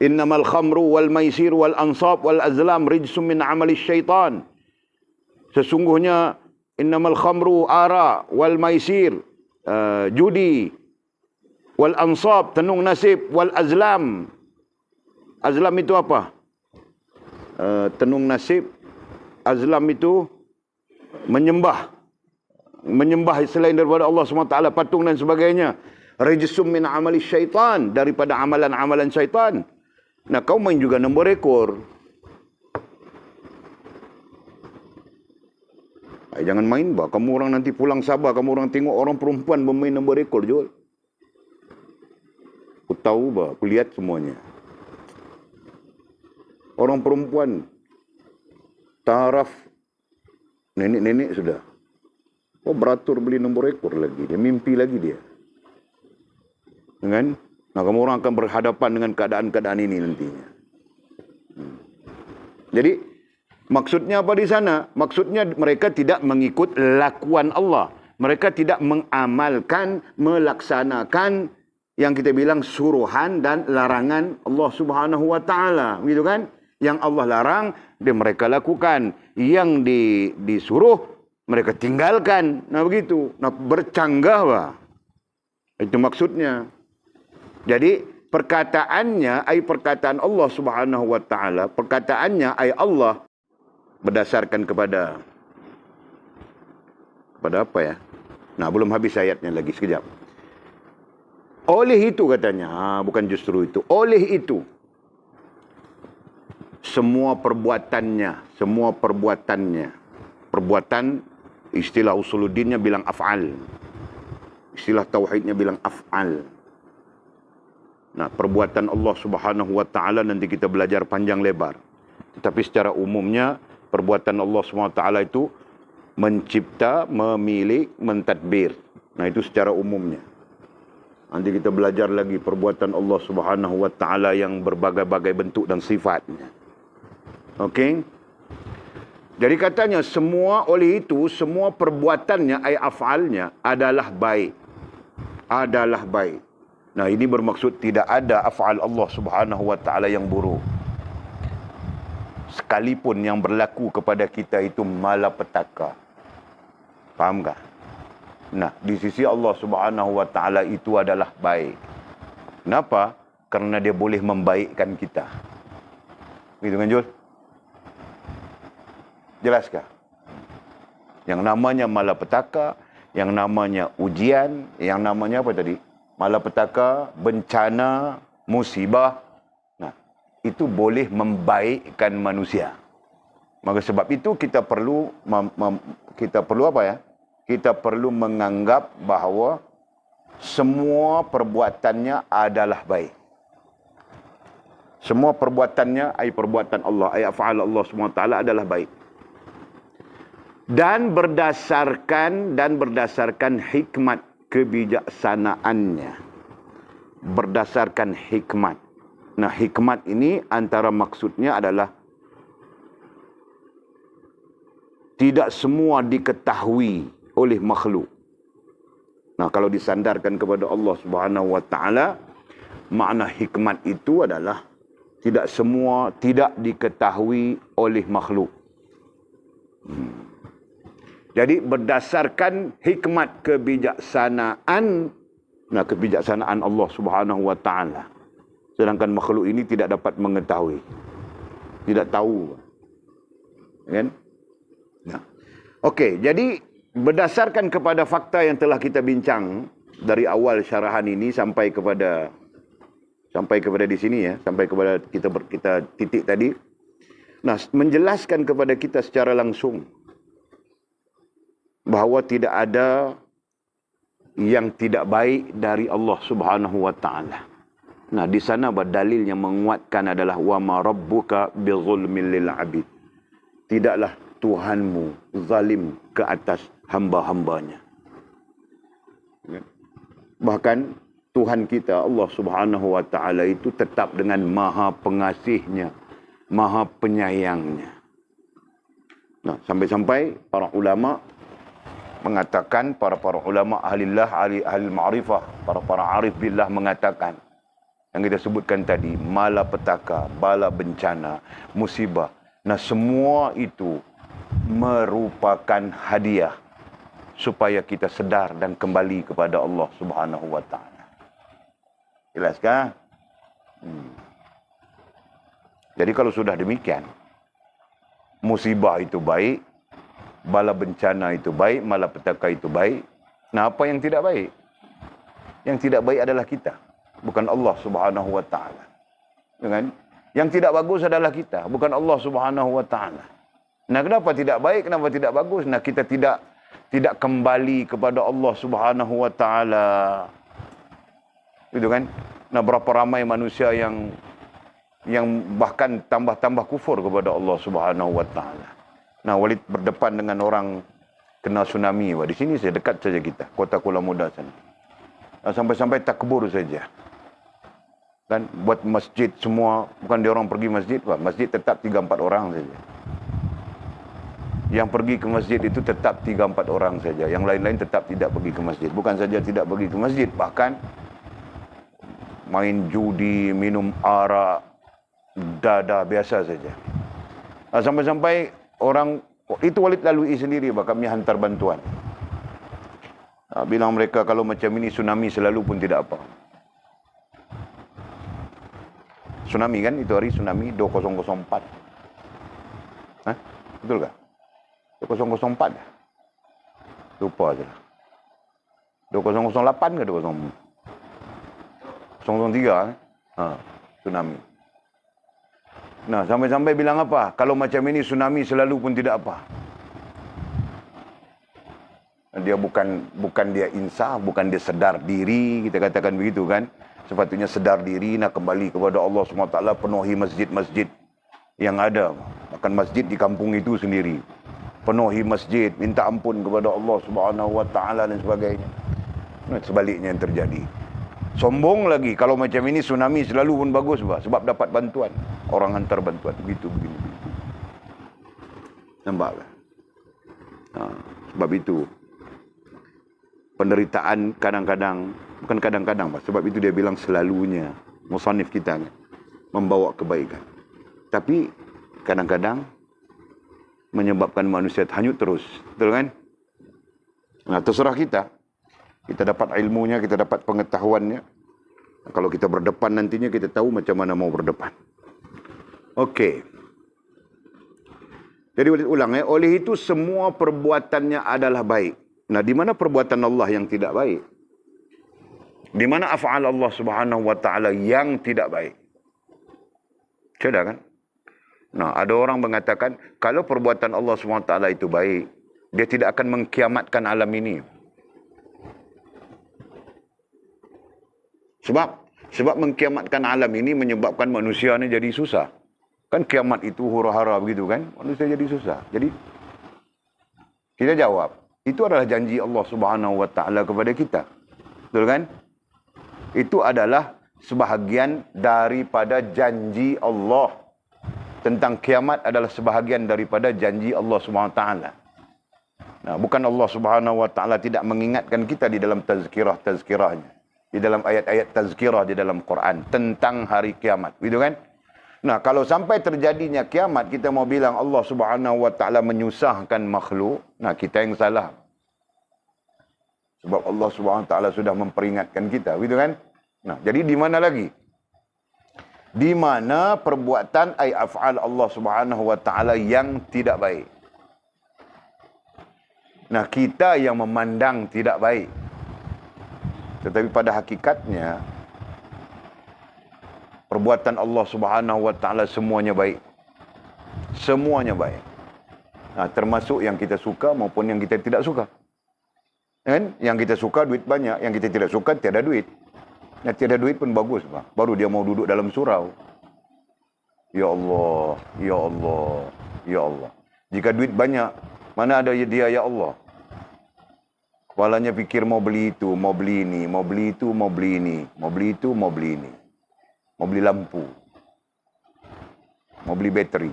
Innamal khamru wal maisir wal ansab wal azlam rijsum min amali syaitan. Sesungguhnya innamal khamru ara wal maisir judi wal ansab tenung nasib wal azlam. Azlam itu apa? Tenung nasib. Azlam itu menyembah selain daripada Allah SWT, patung dan sebagainya. Rijsum min amali syaitan, daripada amalan-amalan syaitan. Nah kau main juga nombor rekor. Jangan main bah. Kamu orang nanti pulang Sabah, kamu orang tengok orang perempuan bermain nombor rekor Jul. Aku tahu bah, aku lihat semuanya. Orang perempuan taraf nenek-nenek sudah. Oh beratur beli nombor rekor lagi. Dia mimpi lagi dia. Kan? Nah kamu orang akan berhadapan dengan keadaan-keadaan ini nantinya. Jadi maksudnya apa di sana? Maksudnya mereka tidak mengikut lakuan Allah. Mereka tidak mengamalkan, melaksanakan yang kita bilang suruhan dan larangan Allah Subhanahu wa taala, gitu kan? Yang Allah larang dia mereka lakukan, yang disuruh mereka tinggalkan. Nah begitu. Nah bercanggah bah. Itu maksudnya. Jadi perkataannya ai perkataan Allah Subhanahu wa taala, perkataannya ai Allah berdasarkan kepada apa ya? Nah, belum habis ayatnya lagi, sekejap. Oleh itu katanya, bukan justru itu. Oleh itu semua perbuatannya, perbuatan istilah usuluddinnya bilang af'al. Istilah tauhidnya bilang af'al. Nah, perbuatan Allah Subhanahu wa taala nanti kita belajar panjang lebar. Tetapi secara umumnya perbuatan Allah Subhanahu wa taala itu mencipta, memilih, mentadbir. Nah, itu secara umumnya. Nanti kita belajar lagi perbuatan Allah Subhanahu wa taala yang berbagai-bagai bentuk dan sifatnya. Okey? Jadi katanya semua oleh itu semua perbuatannya ai af'alnya adalah baik. Adalah baik. Nah, ini bermaksud tidak ada af'al Allah Subhanahu wa taala yang buruk. Sekalipun yang berlaku kepada kita itu malapetaka. Faham tak? Nah, di sisi Allah Subhanahu wa taala itu adalah baik. Kenapa? Karena dia boleh membaikkan kita. Gitu kan, Jul? Jelaskah? Yang namanya malapetaka, yang namanya ujian, yang namanya apa tadi? Malapetaka, bencana, musibah. Nah, itu boleh membaikkan manusia. Maka sebab itu kita perlu apa ya? Kita perlu menganggap bahawa semua perbuatannya adalah baik. Semua perbuatannya ai perbuatan Allah, ai af'al Allah SWT adalah baik. Dan berdasarkan hikmat kebijaksanaannya. Berdasarkan hikmat. Nah, hikmat ini antara maksudnya adalah tidak semua diketahui oleh makhluk. Nah, kalau disandarkan kepada Allah Subhanahu wa taala, makna hikmat itu adalah tidak semua tidak diketahui oleh makhluk. Jadi berdasarkan hikmat kebijaksanaan, nah kebijaksanaan Allah Subhanahu wa taala. Sedangkan makhluk ini tidak dapat mengetahui. Tidak tahu. Kan? Nah. Okey, jadi berdasarkan kepada fakta yang telah kita bincang dari awal syarahan ini sampai kepada Sampai kepada di sini ya, sampai kepada kita titik tadi. Nah, menjelaskan kepada kita secara langsung bahawa tidak ada yang tidak baik dari Allah Subhanahu wa taala. Nah, di sana berdalil yang menguatkan adalah wa ma rabbuka bizulmil lil abid. Tidaklah Tuhanmu zalim ke atas hamba-hambanya. Bahkan Tuhan kita Allah Subhanahu wa taala itu tetap dengan maha pengasihnya, maha penyayangnya. Nah, sampai-sampai para ulama mengatakan, para ulama ahlillah, ahli ma'rifah, para arif billah mengatakan yang kita sebutkan tadi, malapetaka, bala bencana, musibah. Nah, semua itu merupakan hadiah supaya kita sedar dan kembali kepada Allah Subhanahu wa taala. Jelas kan? Jadi kalau sudah demikian, musibah itu baik, bala bencana itu baik, malapetaka itu baik. Nah, apa yang tidak baik? Yang tidak baik adalah kita, bukan Allah Subhanahu wa taala. Kan? Yang tidak bagus adalah kita, bukan Allah Subhanahu wa taala. Nah, kenapa tidak baik, kenapa tidak bagus? Nah, kita tidak kembali kepada Allah Subhanahu wa taala. Gitu kan? Nah, berapa ramai manusia yang bahkan tambah kufur kepada Allah Subhanahu wa taala. Nah, Walid berdepan dengan orang kena tsunami. Di sini saya dekat saja kita, Kota Kuala Muda sana. Nah, sampai-sampai takbur saja. Dan buat masjid semua, bukan dia orang pergi masjid, Pak. Masjid tetap 3-4 orang saja. Yang pergi ke masjid itu tetap 3-4 orang saja. Yang lain-lain tetap tidak pergi ke masjid. Bukan saja tidak pergi ke masjid, bahkan main judi, minum arak, dada biasa saja. Nah, sampai-sampai orang, itu Walid lalui sendiri, kami hantar bantuan. Nah, bilang mereka kalau macam ini tsunami selalu pun tidak apa. Tsunami kan, itu hari tsunami 2004. Hah? Betul tak? 2004 dah. Lupa je lah. 2008 ke 2003 tsunami. Nah, sampai-sampai bilang apa? Kalau macam ini tsunami selalu pun tidak apa. Dia bukan dia insaf, bukan dia sedar diri, kita katakan begitu kan. Sepatutnya sedar diri, nak kembali kepada Allah SWT, penuhi masjid-masjid yang ada. Bahkan masjid di kampung itu sendiri. Penuhi masjid, minta ampun kepada Allah SWT dan sebagainya. Nah, sebaliknya yang terjadi. Sombong lagi, kalau macam ini tsunami selalu pun bagus, sebab dapat bantuan. Orang hantar bantuan, begitu, begini. Nampak kan? Nah, sebab itu, penderitaan kadang-kadang, bukan kadang-kadang, sebab itu dia bilang selalunya, musannif kita kan, membawa kebaikan. Tapi, kadang-kadang, menyebabkan manusia hanyut terus. Betul kan? Nah, terserah kita. Kita dapat ilmunya, kita dapat pengetahuannya. Kalau kita berdepan nantinya, kita tahu macam mana mau berdepan. Okey. Jadi ulang ya. Oleh itu semua perbuatannya adalah baik. Nah, di mana perbuatan Allah yang tidak baik? Di mana af'al Allah Subhanahu wa taala yang tidak baik? Sudah kan? Nah, ada orang mengatakan kalau perbuatan Allah Subhanahu wa taala itu baik, dia tidak akan mengkiamatkan alam ini. Sebab mengkiamatkan alam ini menyebabkan manusia ni jadi susah. Kan kiamat itu hura-hara begitu kan? Manusia jadi susah. Jadi kita jawab, itu adalah janji Allah Subhanahu wa taala kepada kita. Betul kan? Itu adalah sebahagian daripada janji Allah. Tentang kiamat adalah sebahagian daripada janji Allah Subhanahu wa taala. Nah, bukan Allah Subhanahu wa taala tidak mengingatkan kita di dalam tazkirah-tazkirahnya. Di dalam ayat-ayat tazkirah di dalam Quran tentang hari kiamat, gitu kan? Nah, kalau sampai terjadinya kiamat kita mau bilang Allah Subhanahu wa taala menyusahkan makhluk, nah kita yang salah. Sebab Allah Subhanahu wa taala sudah memperingatkan kita, gitu kan? Nah, jadi di mana lagi? Di mana perbuatan ay af'al Allah Subhanahu wa taala yang tidak baik. Nah, kita yang memandang tidak baik. Tetapi pada hakikatnya Perbuatan Allah Subhanahu Wa Taala semuanya baik. Semuanya baik. Termasuk yang kita suka maupun yang kita tidak suka. Kan? Yang kita suka duit banyak, yang kita tidak suka tiada duit. Yang tiada duit pun bagus, Bang. Baru dia mau duduk dalam surau. Ya Allah, ya Allah, ya Allah. Jika duit banyak, mana ada dia ya Allah? Kepalanya fikir mau beli itu, mau beli ini, mau beli itu, mau beli ini, mau beli itu, mau beli ini. Mau beli lampu. Mau beli bateri.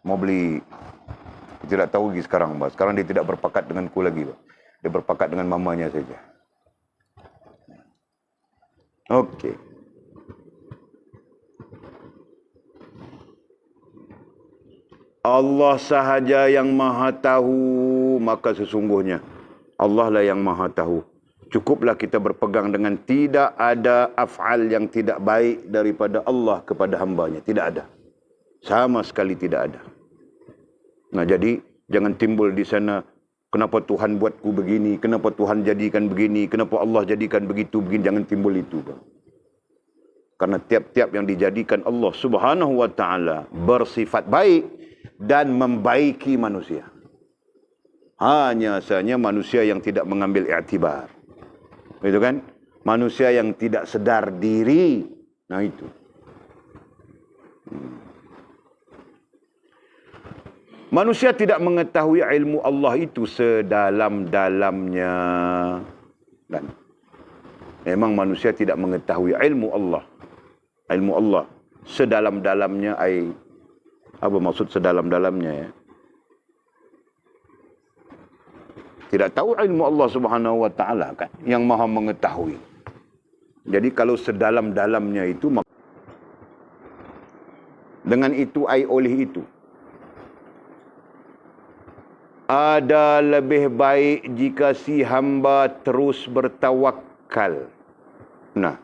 Mau beli, tidak tahu lagi sekarang, Mbak. Sekarang dia tidak berpakat denganku lagi, Mbak. Dia berpakat dengan mamanya saja. Okey. Allah sahaja yang maha tahu, maka sesungguhnya Allah lah yang maha tahu. Cukuplah kita berpegang dengan tidak ada af'al yang tidak baik daripada Allah kepada hambanya. Tidak ada. Sama sekali tidak ada. Nah, jadi jangan timbul di sana, kenapa Tuhan buatku begini, kenapa Tuhan jadikan begini, kenapa Allah jadikan begitu, begini. Jangan timbul itu, Bang. Karena tiap-tiap yang dijadikan Allah Subhanahu Wa Taala bersifat baik dan membaiki manusia. Hanya saja manusia yang tidak mengambil i'tibar. Itu kan? Manusia yang tidak sedar diri. Nah itu. Manusia tidak mengetahui ilmu Allah itu sedalam-dalamnya. Dan memang manusia tidak mengetahui ilmu Allah. Ilmu Allah sedalam-dalamnya. Apa maksud sedalam-dalamnya ya? Tidak tahu ilmu Allah Subhanahu Wa Taala kan, yang maha mengetahui. Jadi kalau sedalam-dalamnya itu, dengan itu oleh itu. Ada lebih baik jika si hamba terus bertawakal. Nah,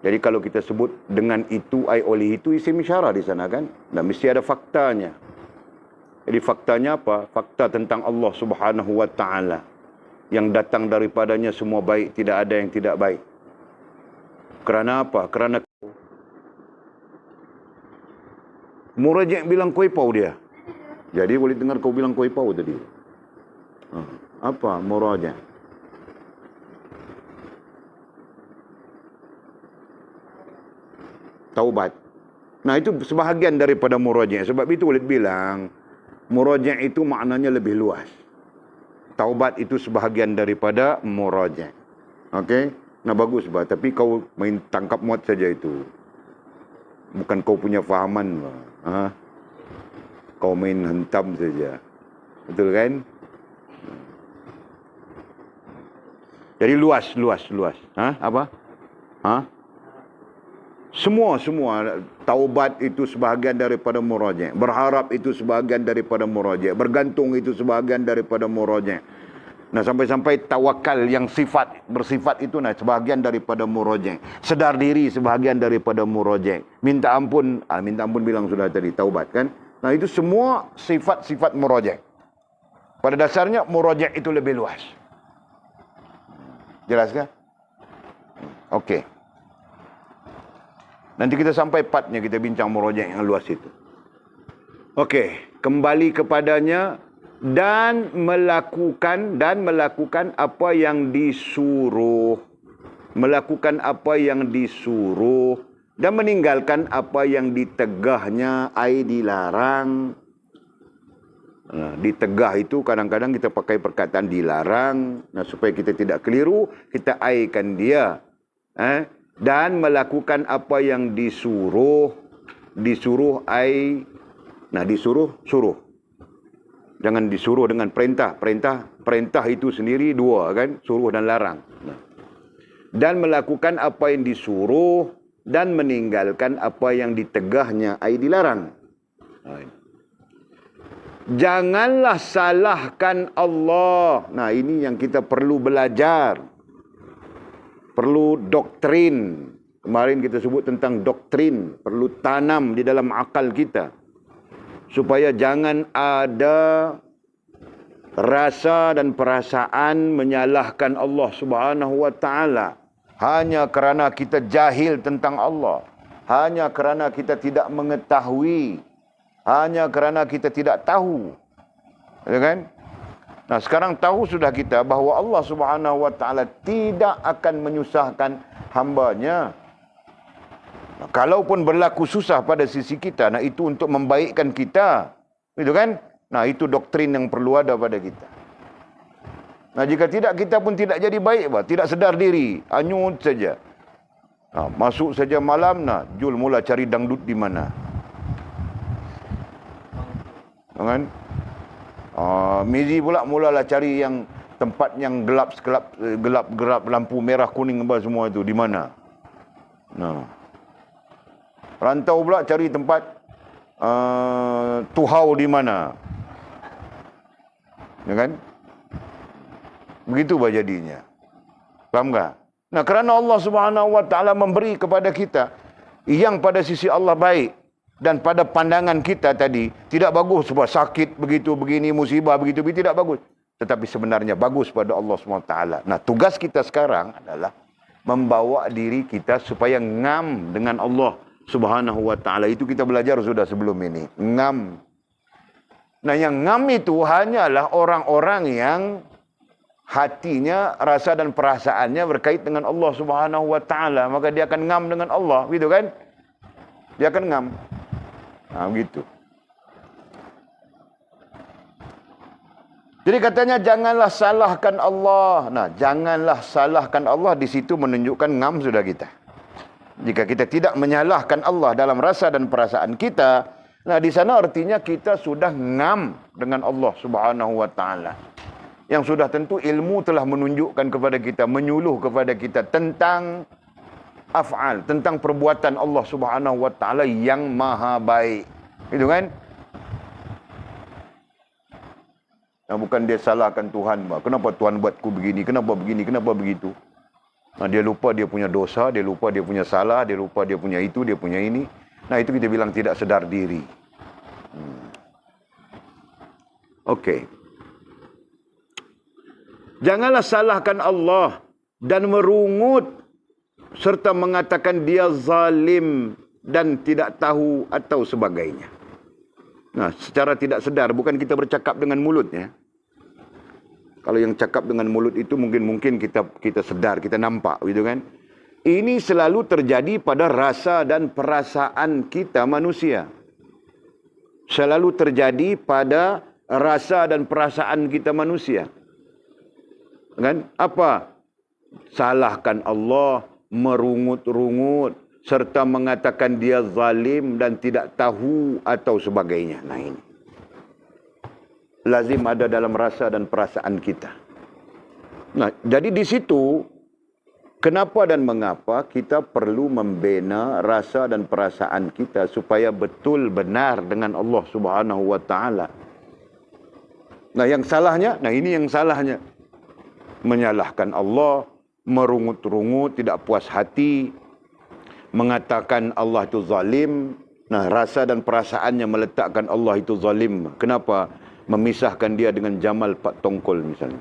jadi kalau kita sebut dengan itu, oleh itu, isim isyarah di sana kan. Dan mesti ada faktanya. Jadi faktanya apa? Fakta tentang Allah Subhanahu Wa Taala. Yang datang daripadanya semua baik, tidak ada yang tidak baik. Kerana apa? Kerana Muraji' bilang kuipau dia. Jadi boleh dengar kau bilang kuipau tadi. Apa Muraji'? Taubat. Nah, itu sebahagian daripada muraji'. Sebab itu boleh bilang, muraji' itu maknanya lebih luas. Taubat itu sebahagian daripada muraji'. Okey? Nah, bagus, bah. Tapi kau main tangkap muat saja itu. Bukan kau punya fahaman, bah. Kau main hentam saja. Betul kan? Jadi luas. Apa? Semua taubat itu sebahagian daripada muraji'. Berharap itu sebahagian daripada muraji'. Bergantung itu sebahagian daripada muraji'. Nah, sampai-sampai tawakal yang bersifat itu sebahagian daripada muraji'. Sedar diri sebahagian daripada muraji'. Minta ampun bilang sudah tadi, taubat kan? Nah, itu semua sifat-sifat muraji'. Pada dasarnya muraji' itu lebih luas. Jelas kan? Okey. Nanti kita sampai partnya, kita bincang muraji' yang luas itu. Okey, kembali kepadanya dan melakukan apa yang disuruh. Melakukan apa yang disuruh dan meninggalkan apa yang ditegahnya, dilarang. Nah, ditegah itu kadang-kadang kita pakai perkataan dilarang. Nah, supaya kita tidak keliru, kita aikan dia. Dan melakukan apa yang disuruh. Disuruh suruh. Jangan disuruh dengan perintah. Perintah itu sendiri dua kan, suruh dan larang. Dan melakukan apa yang disuruh dan meninggalkan apa yang ditegahnya, dilarang. Janganlah salahkan Allah. Nah, ini yang kita perlu belajar. Perlu doktrin. Kemarin kita sebut tentang doktrin. Perlu tanam di dalam akal kita. Supaya jangan ada rasa dan perasaan menyalahkan Allah Subhanahu wa taala hanya kerana kita jahil tentang Allah, hanya kerana kita tidak mengetahui, hanya kerana kita tidak tahu. Ya kan? Nah, sekarang tahu sudah kita bahawa Allah Subhanahu wa taala tidak akan menyusahkan hamba-Nya. Nah, kalaupun berlaku susah pada sisi kita, nah itu untuk membaikkan kita. Gitu kan? Nah, itu doktrin yang perlu ada pada kita. Nah, jika tidak, kita pun tidak jadi baik, bah. Tidak sedar diri, hanyut saja. Nah, masuk saja malam, nah, Jul mula cari dangdut di mana. Kan? Mizi pula mulalah cari yang tempat yang gelap lampu merah kuning apa semua itu di mana. Nah, rantau pula cari tempat tuhau di mana. Ya kan? Begitu jadinya. Faham tak? Nah, kerana Allah Subhanahu wa taala memberi kepada kita yang pada sisi Allah baik dan pada pandangan kita tadi tidak bagus, sebab sakit begitu begini, musibah begitu tidak bagus. Tetapi sebenarnya bagus pada Allah Subhanahu wa taala. Nah, tugas kita sekarang adalah membawa diri kita supaya ngam dengan Allah Subhanahu wa taala. Itu kita belajar sudah sebelum ini. Ngam. Nah, yang ngam itu hanyalah orang-orang yang hatinya, rasa dan perasaannya berkait dengan Allah Subhanahu wa taala, maka dia akan ngam dengan Allah, gitu kan? Dia akan ngam. Nah, begitu. Jadi katanya janganlah salahkan Allah. Nah, janganlah salahkan Allah, di situ menunjukkan ngam sudah kita. Jika kita tidak menyalahkan Allah dalam rasa dan perasaan kita, nah di sana artinya kita sudah ngam dengan Allah Subhanahu wa taala. Yang sudah tentu ilmu telah menunjukkan kepada kita, menyuluh kepada kita tentang af'al, tentang perbuatan Allah Subhanahu wa taala yang maha baik. Itu kan? Nah, bukan dia salahkan Tuhan, kenapa Tuhan buatku begini, kenapa begini, kenapa begitu. Nah, dia lupa dia punya dosa, dia lupa dia punya salah, dia lupa dia punya itu, dia punya ini. Nah, itu kita bilang tidak sedar diri. Okey. Janganlah salahkan Allah dan merungut serta mengatakan dia zalim dan tidak tahu atau sebagainya. Nah, secara tidak sedar, bukan kita bercakap dengan mulutnya. Kalau yang cakap dengan mulut itu mungkin kita sedar, kita nampak, gitu kan? Ini selalu terjadi pada rasa dan perasaan kita manusia. Selalu terjadi pada rasa dan perasaan kita manusia. Kan? Apa? Salahkan Allah, merungut-rungut, serta mengatakan dia zalim dan tidak tahu atau sebagainya. Nah, ini lazim ada dalam rasa dan perasaan kita. Nah, jadi di situ kenapa dan mengapa kita perlu membina rasa dan perasaan kita supaya betul benar dengan Allah Subhanahu wa taala. Nah, yang salahnya, nah ini yang salahnya. Menyalahkan Allah, merungut-rungut, tidak puas hati, mengatakan Allah itu zalim. Nah, rasa dan perasaannya meletakkan Allah itu zalim. Kenapa? Memisahkan dia dengan Jamal Pak Tongkol misalnya.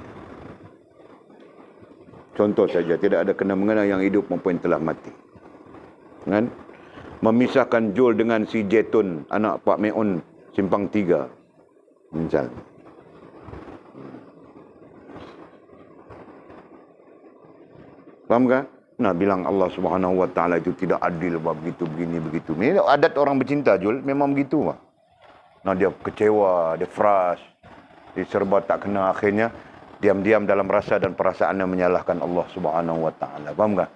Contoh saja, tidak ada kena-mengena yang hidup maupun yang telah mati. Kan? Memisahkan Jul dengan si Jetun, anak Pak Meon Simpang 3 misalnya. Faham kan? Nah, bilang Allah Subhanahu wa taala itu tidak adil, begitu begini begitu. Ini adat orang bercinta, Jul, memang begitu, Pak. Nah, dia kecewa, dia frust, dia serba tak kena, akhirnya diam-diam dalam rasa dan perasaannya menyalahkan Allah Subhanahu wa taala. Faham tak?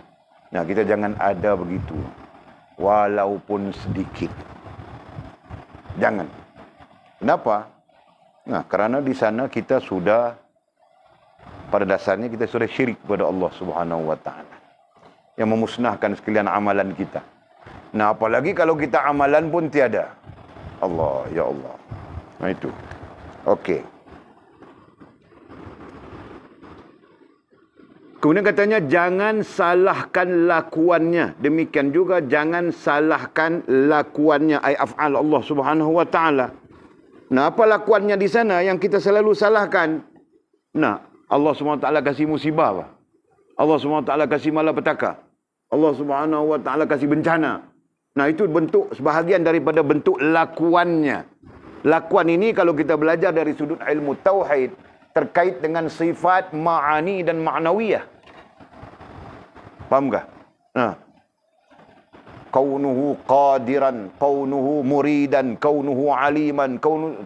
Nah, kita jangan ada begitu. Walaupun sedikit. Jangan. Kenapa? Nah, kerana di sana kita sudah, pada dasarnya kita sudah syirik kepada Allah Subhanahu wa taala, yang memusnahkan sekalian amalan kita. Nah, apalagi kalau kita amalan pun tiada. Allah, ya Allah. Nah, itu. Okey. Kemudian katanya jangan salahkan lakuannya. Demikian juga jangan salahkan lakuannya, ai af'al Allah Subhanahu wa taala. Nah, apa lakuannya di sana yang kita selalu salahkan? Nah, Allah SWT kasih musibah apa? Allah SWT kasih malapetaka. Allah SWT kasih bencana. Nah, itu bentuk sebahagian daripada bentuk lakuannya. Lakuan ini kalau kita belajar dari sudut ilmu tauhid terkait dengan sifat ma'ani dan ma'nawiyah. Faham tak? Nah, kaunuhu qadiran, kaunuhu muridan, kaunuhu aliman,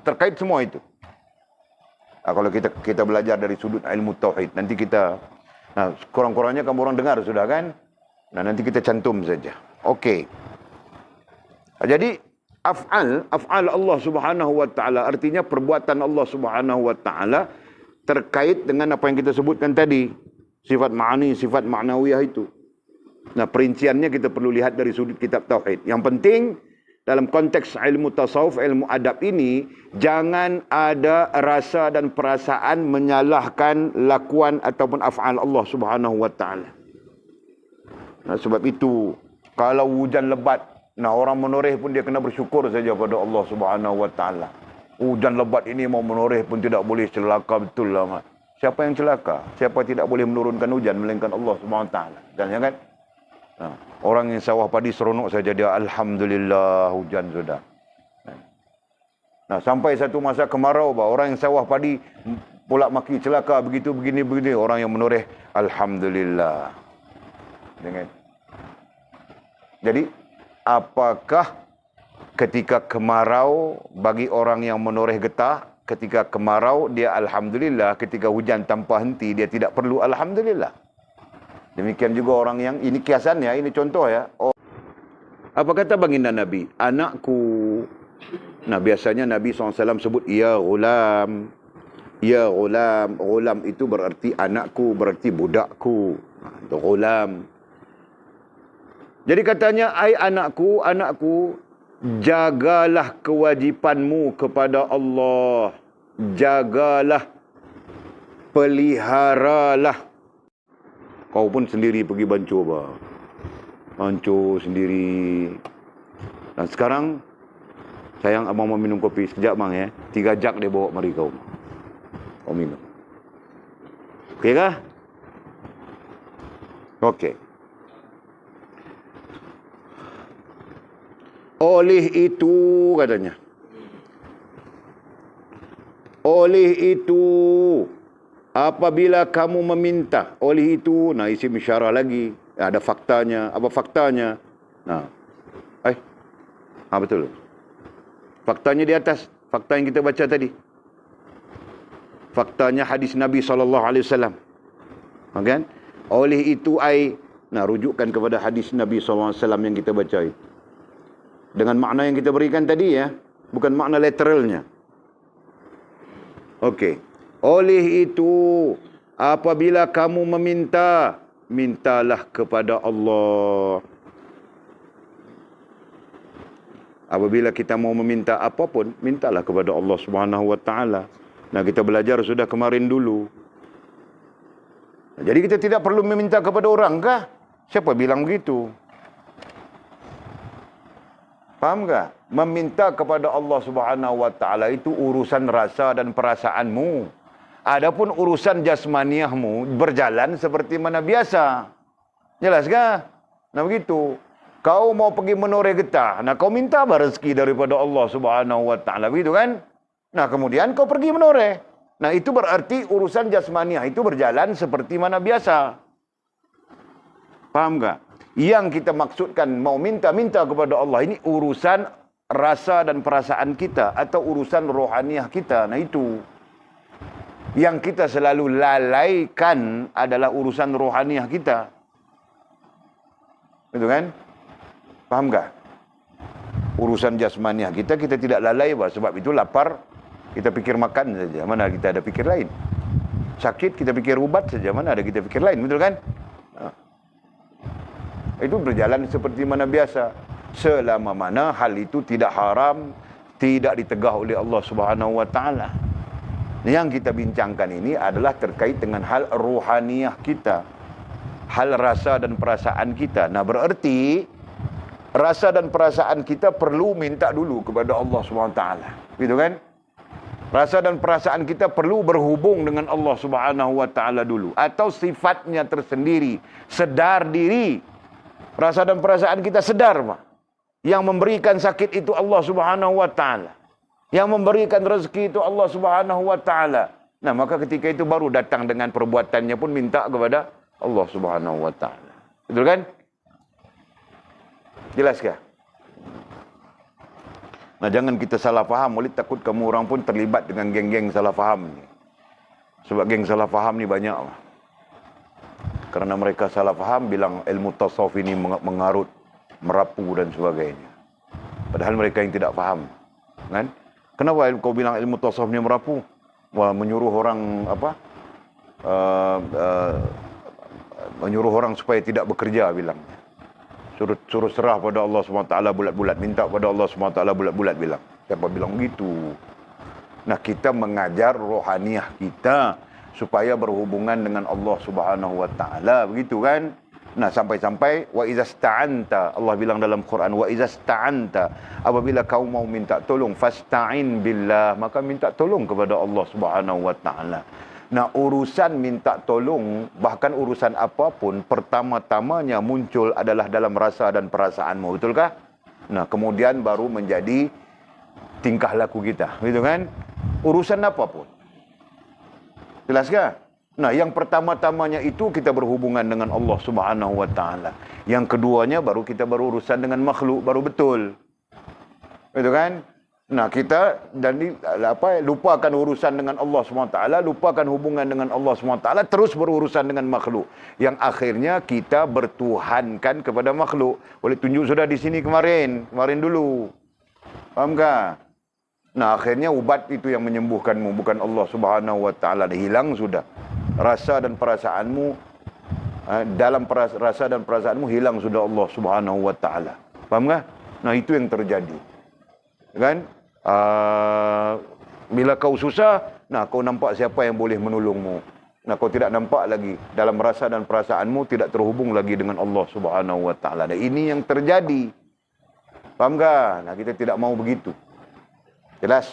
terkait semua itu. Nah, kalau kita belajar dari sudut ilmu tauhid, nanti kita, nah, kurang-kurangnya kamu orang dengar sudah kan? Nah, nanti kita cantum saja. Okey. Jadi af'al Allah Subhanahu wa taala artinya perbuatan Allah Subhanahu wa taala terkait dengan apa yang kita sebutkan tadi, sifat ma'ani, sifat ma'nawiyah itu. Nah, perinciannya kita perlu lihat dari sudut kitab tauhid. Yang penting dalam konteks ilmu tasawuf, ilmu adab ini, jangan ada rasa dan perasaan menyalahkan lakuan ataupun af'al Allah Subhanahu wa taala. Nah, sebab itu kalau hujan lebat, nah orang menoreh pun dia kena bersyukur saja pada Allah Subhanahu wa taala. Hujan lebat ini mau menoreh pun tidak boleh, celaka betul lah. Siapa yang celaka? Siapa tidak boleh menurunkan hujan melainkan Allah Subhanahu wa taala. Dan kan? Nah, orang yang sawah padi seronok saja dia alhamdulillah hujan sudah. Nah, sampai satu masa kemarau, orang yang sawah padi pula maki celaka begitu begini, orang yang menoreh alhamdulillah. Dengan jadi apakah ketika kemarau bagi orang yang menoreh getah, ketika kemarau dia alhamdulillah, ketika hujan tanpa henti dia tidak perlu alhamdulillah? Demikian juga orang yang, ini kiasannya, ini contoh ya. Oh, apa kata baginda Nabi? Anakku. Nah, biasanya Nabi SAW sebut, ya ghulam. Ya ghulam. Ghulam itu berarti anakku, berarti budakku. Nah, itu ghulam. Jadi katanya, ai anakku, jagalah kewajipanmu kepada Allah. Jagalah, peliharalah. Kau pun sendiri pergi bancuh, bancuh sendiri. Dan sekarang, sayang abang mau minum kopi. Sekejap bang ya. 3 jak dia bawa mari kau. Kau minum. Okey kah? Okey. Oleh itu, katanya. Oleh itu, apabila kamu meminta, oleh itu, nah isim isyarah lagi, ada faktanya. Apa faktanya? Nah, betul. Faktanya di atas, fakta yang kita baca tadi. Faktanya hadis Nabi SAW. Kan? Oleh itu nah rujukkan kepada hadis Nabi SAW yang kita baca itu. Dengan makna yang kita berikan tadi ya, bukan makna literalnya. Okey. Oleh itu, apabila kamu meminta, mintalah kepada Allah. Apabila kita mau meminta apapun, mintalah kepada Allah Subhanahu wa taala. Nah, kita belajar sudah kemarin dulu. Jadi kita tidak perlu meminta kepada orang kah? Siapa bilang begitu? Faham tak? Meminta kepada Allah Subhanahu wa taala itu urusan rasa dan perasaanmu. Adapun urusan jasmaniahmu berjalan seperti mana biasa. Jelas kah? Nah begitu. Kau mau pergi menoreh getah, nah kau minta rezeki daripada Allah Subhanahu wa taala, begitu kan? Nah kemudian kau pergi menoreh. Nah itu berarti urusan jasmaniah itu berjalan seperti mana biasa. Paham tak? Yang kita maksudkan mau minta kepada Allah ini urusan rasa dan perasaan kita atau urusan rohaniah kita. Nah itu. Yang kita selalu lalaikan adalah urusan rohaniah kita. Betul kan? Faham tak? Urusan jasmaniah kita tidak lalai, sebab itu lapar, kita pikir makan saja. Mana kita ada pikir lain? Sakit, kita pikir ubat saja. Mana ada kita pikir lain, betul kan? Itu berjalan seperti mana biasa. Selama mana hal itu tidak haram, tidak ditegah oleh Allah Subhanahu wa taala. Yang kita bincangkan ini adalah terkait dengan hal rohaniah kita. Hal rasa dan perasaan kita. Nah berarti rasa dan perasaan kita perlu minta dulu kepada Allah SWT. Gitu kan? Rasa dan perasaan kita perlu berhubung dengan Allah Subhanahu wa taala dulu, atau sifatnya tersendiri, sedar diri. Rasa dan perasaan kita sedar, Pak. Yang memberikan sakit itu Allah Subhanahu wa taala. Yang memberikan rezeki itu Allah Subhanahu wa taala. Nah, maka ketika itu baru datang dengan perbuatannya pun minta kepada Allah Subhanahu wa taala. Betul kan? Jelaskah? Nah, jangan kita salah faham. Oleh takut kamu orang pun terlibat dengan geng-geng salah faham ni. Sebab geng salah faham ni banyak. Karena mereka salah faham, bilang ilmu tasawuf ini mengarut, merapu dan sebagainya. Padahal mereka yang tidak faham. Kan? Kenapa kau bilang ilmu tasawuf ni merapu? Wah, menyuruh orang apa? Menyuruh orang supaya tidak bekerja, bilang. Suruh serah pada Allah SWT bulat-bulat. Minta pada Allah SWT bulat-bulat, bilang. Siapa bilang begitu? Nah, kita mengajar rohaniah kita supaya berhubungan dengan Allah Subhanahu wa taala, begitu kan? Nah, sampai-sampai wa izasta'anta, Allah bilang dalam Quran, wa izasta'anta, apabila kau mau minta tolong, fasta'in billah, maka minta tolong kepada Allah Subhanahu wa taala. Nah, urusan minta tolong, bahkan urusan apapun, pertama-tamanya muncul adalah dalam rasa dan perasaanmu, betulkah? Nah, kemudian baru menjadi tingkah laku kita, gitu kan? Urusan apapun. Jelaskah? Nah, yang pertama-tamanya itu kita berhubungan dengan Allah Subhanahu wa taala. Yang keduanya baru kita berurusan dengan makhluk, baru betul. Gitu kan? Nah, kita lupakan urusan dengan Allah Subhanahu wa taala, lupakan hubungan dengan Allah Subhanahu wa taala, terus berurusan dengan makhluk. Yang akhirnya kita bertuhankan kepada makhluk. Boleh tunjuk sudah di sini kemarin dulu. Faham tak? Nah, akhirnya ubat itu yang menyembuhkanmu, bukan Allah Subhanahu wa taala. Hilang sudah rasa dan perasaanmu, dalam rasa dan perasaanmu hilang sudah Allah Subhanahu wa taala. Faham tak? Nah, itu yang terjadi. Kan? Bila kau susah, nah kau nampak siapa yang boleh menolongmu. Nah, kau tidak nampak lagi, dalam rasa dan perasaanmu tidak terhubung lagi dengan Allah Subhanahu wa taala. Nah, ini yang terjadi. Faham tak? Nah, kita tidak mau begitu. Jelas?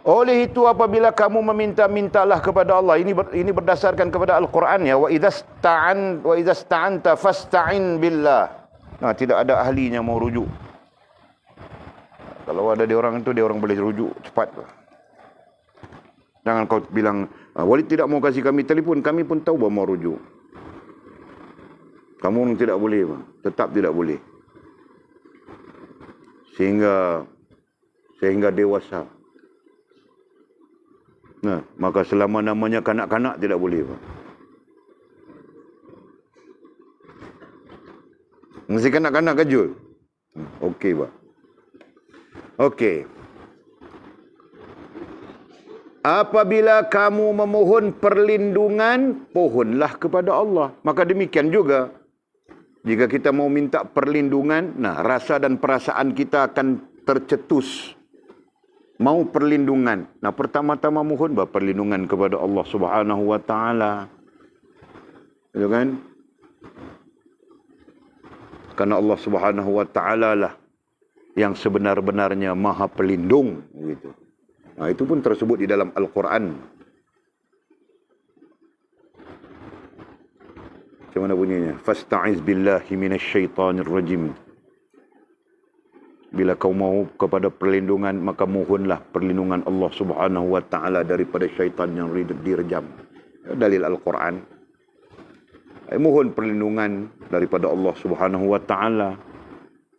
Oleh itu apabila kamu meminta-mintalah kepada Allah. Ini berdasarkan kepada Al-Quran ya. Wa idza sta'anta fasta'in billah. Nah, tidak ada ahlinya mau rujuk. Kalau ada dia orang itu, dia orang boleh rujuk cepat. Jangan kau bilang, Walid tidak mau kasih kami telefon, kami pun tahu bahawa mau rujuk. Kamu tidak boleh, tetap tidak boleh. Sehingga dewasa. Nah, maka selama namanya kanak-kanak tidak boleh, Pak. Mesti kanak-kanak kajul. Okey, Pak. Okey. Apabila kamu memohon perlindungan, pohonlah kepada Allah. Maka demikian juga, jika kita mau minta perlindungan, nah, rasa dan perasaan kita akan tercetus. Mau perlindungan. Nah, pertama-tama mohon perlindungan kepada Allah Subhanahu wa taala. Ya kan? Karena Allah Subhanahu wa taala lah yang sebenar-benarnya Maha Pelindung, gitu. Nah, itu pun tersebut di dalam Al-Quran. Macam mana bunyinya? Fasta'iz billahi minasyaitanir rajim. Bila kau mau kepada perlindungan, maka mohonlah perlindungan Allah Subhanahu wa taala daripada syaitan yang direjam. Dalil Al-Quran. Mohon perlindungan daripada Allah Subhanahu wa taala.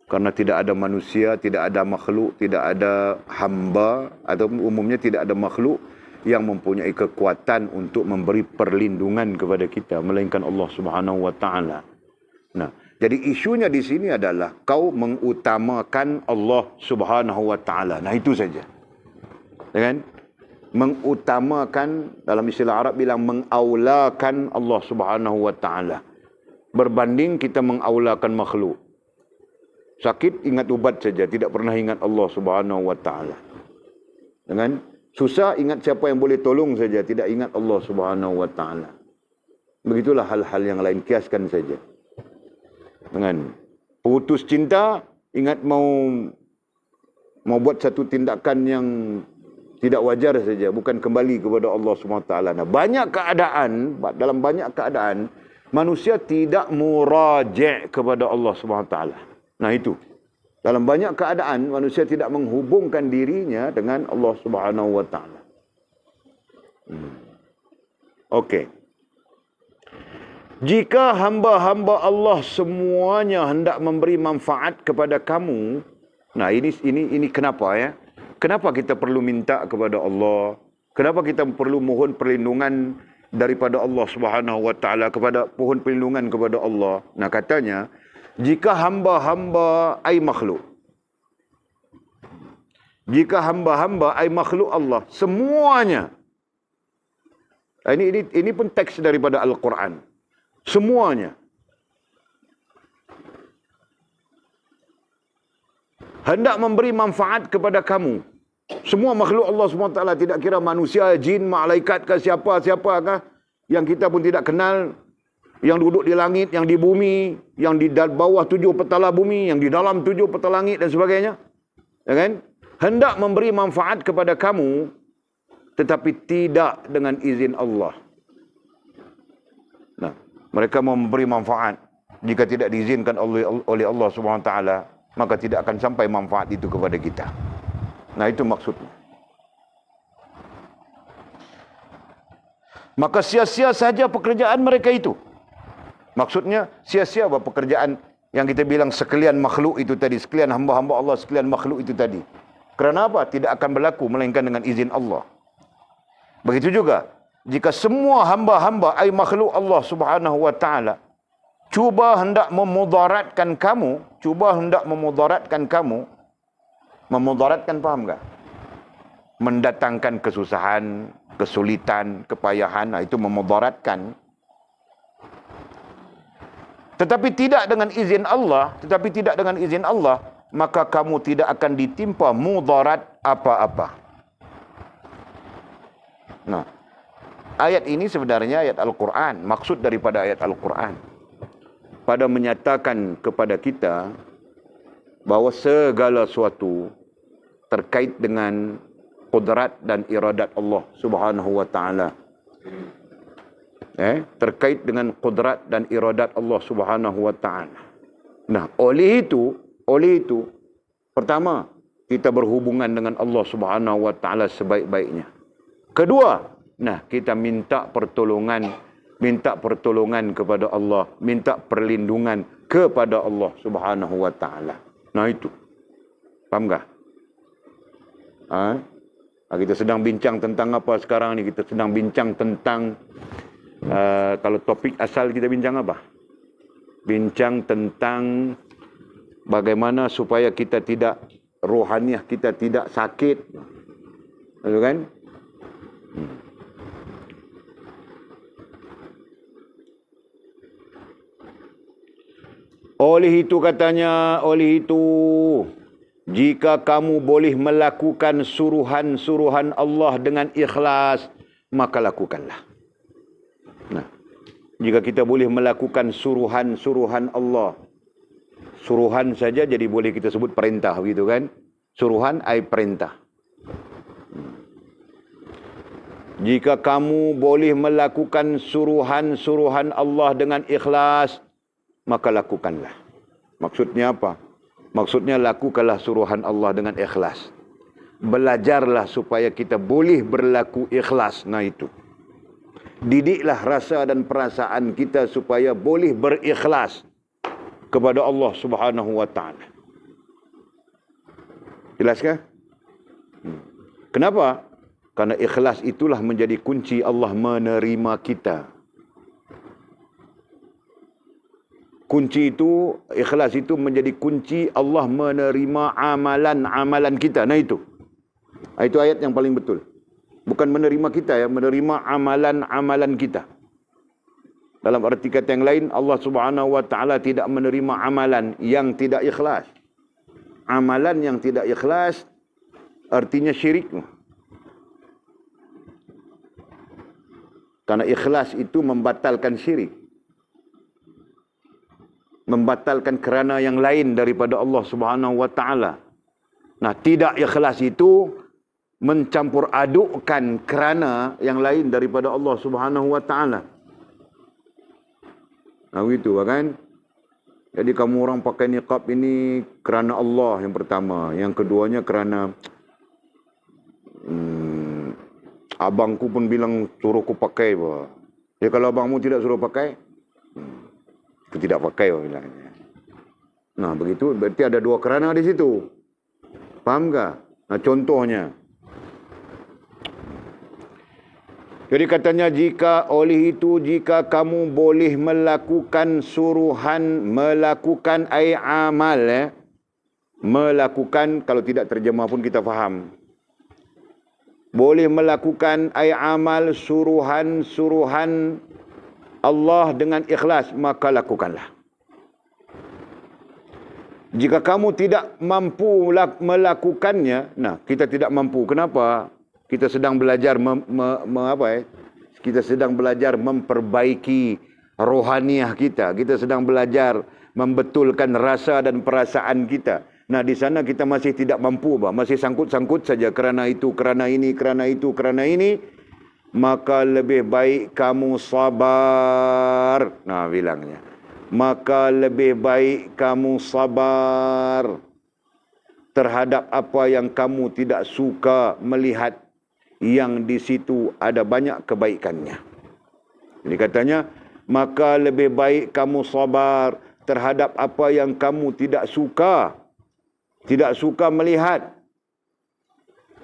Karena tidak ada manusia, tidak ada makhluk, tidak ada hamba, atau umumnya tidak ada makhluk yang mempunyai kekuatan untuk memberi perlindungan kepada kita, melainkan Allah Subhanahu wa taala. Nah, jadi isunya di sini adalah kau mengutamakan Allah Subhanahu wa taala. Nah, itu saja. Ya kan? Mengutamakan, dalam istilah Arab bilang mengaulakan Allah Subhanahu wa taala. Berbanding kita mengaulakan makhluk. Sakit ingat ubat saja, tidak pernah ingat Allah Subhanahu wa taala. Ya kan? Susah ingat siapa yang boleh tolong saja, tidak ingat Allah Subhanahu wa taala. Begitulah hal-hal yang lain, kiaskan saja. Dengan putus cinta, ingat mau buat satu tindakan yang tidak wajar saja, bukan kembali kepada Allah SWT. Nah, dalam banyak keadaan, manusia tidak muraji' kepada Allah SWT. Nah itu. Dalam banyak keadaan, manusia tidak menghubungkan dirinya dengan Allah SWT. Okey. Jika hamba-hamba Allah semuanya hendak memberi manfaat kepada kamu, nah ini kenapa ya? Kenapa kita perlu minta kepada Allah? Kenapa kita perlu mohon perlindungan daripada Allah Subhanahu wa taala, pohon perlindungan kepada Allah? Nah, katanya, jika hamba-hamba ai makhluk. Jika hamba-hamba ai makhluk Allah semuanya. Ini pun teks daripada Al-Quran. Semuanya hendak memberi manfaat kepada kamu. Semua makhluk Allah SWT, tidak kira manusia, jin, malaikat ke siapa-siapakah yang kita pun tidak kenal, yang duduk di langit, yang di bumi, yang di bawah 7 petala bumi, yang di dalam 7 petala langit dan sebagainya. Ya kan? Hendak memberi manfaat kepada kamu, tetapi tidak dengan izin Allah. Nah, mereka memberi manfaat. Jika tidak diizinkan oleh Allah SWT, maka tidak akan sampai manfaat itu kepada kita. Nah, itu maksudnya. Maka sia-sia saja pekerjaan mereka itu. Maksudnya, sia-sia pekerjaan yang kita bilang sekalian makhluk itu tadi. Sekalian hamba-hamba Allah, sekalian makhluk itu tadi. Kerana apa? Tidak akan berlaku melainkan dengan izin Allah. Begitu juga, jika semua hamba-hamba ai makhluk Allah Subhanahu wa taala cuba hendak memudaratkan kamu, memudaratkan faham tak? Mendatangkan kesusahan, kesulitan, kepayahan, itu memudaratkan. Tetapi tidak dengan izin Allah, maka kamu tidak akan ditimpa mudarat apa-apa. Nah, ayat ini sebenarnya ayat Al-Quran. Maksud daripada ayat Al-Quran pada menyatakan kepada kita bahawa segala sesuatu terkait dengan qudrat dan iradat Allah Subhanahu wa taala. Terkait dengan qudrat dan iradat Allah Subhanahu wa taala. Nah, oleh itu pertama, kita berhubungan dengan Allah Subhanahu wa taala sebaik-baiknya. Kedua, kita minta pertolongan kepada Allah, minta perlindungan kepada Allah Subhanahu wa taala. Nah, itu. Faham tak? Kita sedang bincang tentang apa sekarang ni? Kita sedang bincang tentang kalau topik asal kita bincang apa? Bincang tentang bagaimana supaya kita tidak rohaniah kita tidak sakit. Betul kan? Oleh itu jika kamu boleh melakukan suruhan-suruhan Allah dengan ikhlas, maka lakukanlah. Nah, jika kita boleh melakukan suruhan-suruhan Allah, suruhan saja jadi boleh kita sebut perintah, begitu kan? Suruhan ai perintah. Jika kamu boleh melakukan suruhan-suruhan Allah dengan ikhlas, maka lakukanlah. Maksudnya apa? Maksudnya lakukanlah suruhan Allah dengan ikhlas. Belajarlah supaya kita boleh berlaku ikhlas. Nah, itu. Didiklah rasa dan perasaan kita supaya boleh berikhlas kepada Allah Subhanahu wa taala. Jelaskah? Kenapa? Karena ikhlas itulah menjadi kunci Allah menerima kita. Ikhlas itu menjadi kunci Allah menerima amalan-amalan kita. Nah, itu. Itu ayat yang paling betul. Bukan menerima kita ya, menerima amalan-amalan kita. Dalam arti kata yang lain, Allah Subhanahu wa taala tidak menerima amalan yang tidak ikhlas. Amalan yang tidak ikhlas artinya syirik. Karena ikhlas itu membatalkan syirik. membatalkan kerana yang lain daripada Allah Subhanahu wa taala. Nah, tidak ikhlas itu mencampur adukkan kerana yang lain daripada Allah Subhanahu wa taala. Nah, gitu kan? Jadi kamu orang pakai niqab ini kerana Allah yang pertama, yang keduanya kerana abangku pun bilang suruh aku pakai bah. Ya kalau abangmu tidak suruh pakai, aku tidak pakai bah bilangnya. Nah, begitu berarti ada dua kerana di situ. Faham tak? Nah, contohnya. Jadi katanya oleh itu jika kamu boleh melakukan suruhan melakukan amal melakukan, kalau tidak terjemah pun kita faham. Boleh melakukan amal suruhan Allah dengan ikhlas, maka lakukanlah. Jika kamu tidak mampu melakukannya, nah kita tidak mampu. Kenapa? Kita sedang belajar kita sedang belajar memperbaiki rohaniah kita. Kita sedang belajar membetulkan rasa dan perasaan kita. Nah, di sana kita masih tidak mampu, masih sangkut-sangkut saja kerana itu, kerana ini, kerana itu, kerana ini. Maka lebih baik kamu sabar. Nah, bilangnya. Maka lebih baik kamu sabar terhadap apa yang kamu tidak suka melihat, yang di situ ada banyak kebaikannya. Jadi katanya, maka lebih baik kamu sabar terhadap apa yang kamu tidak suka melihat,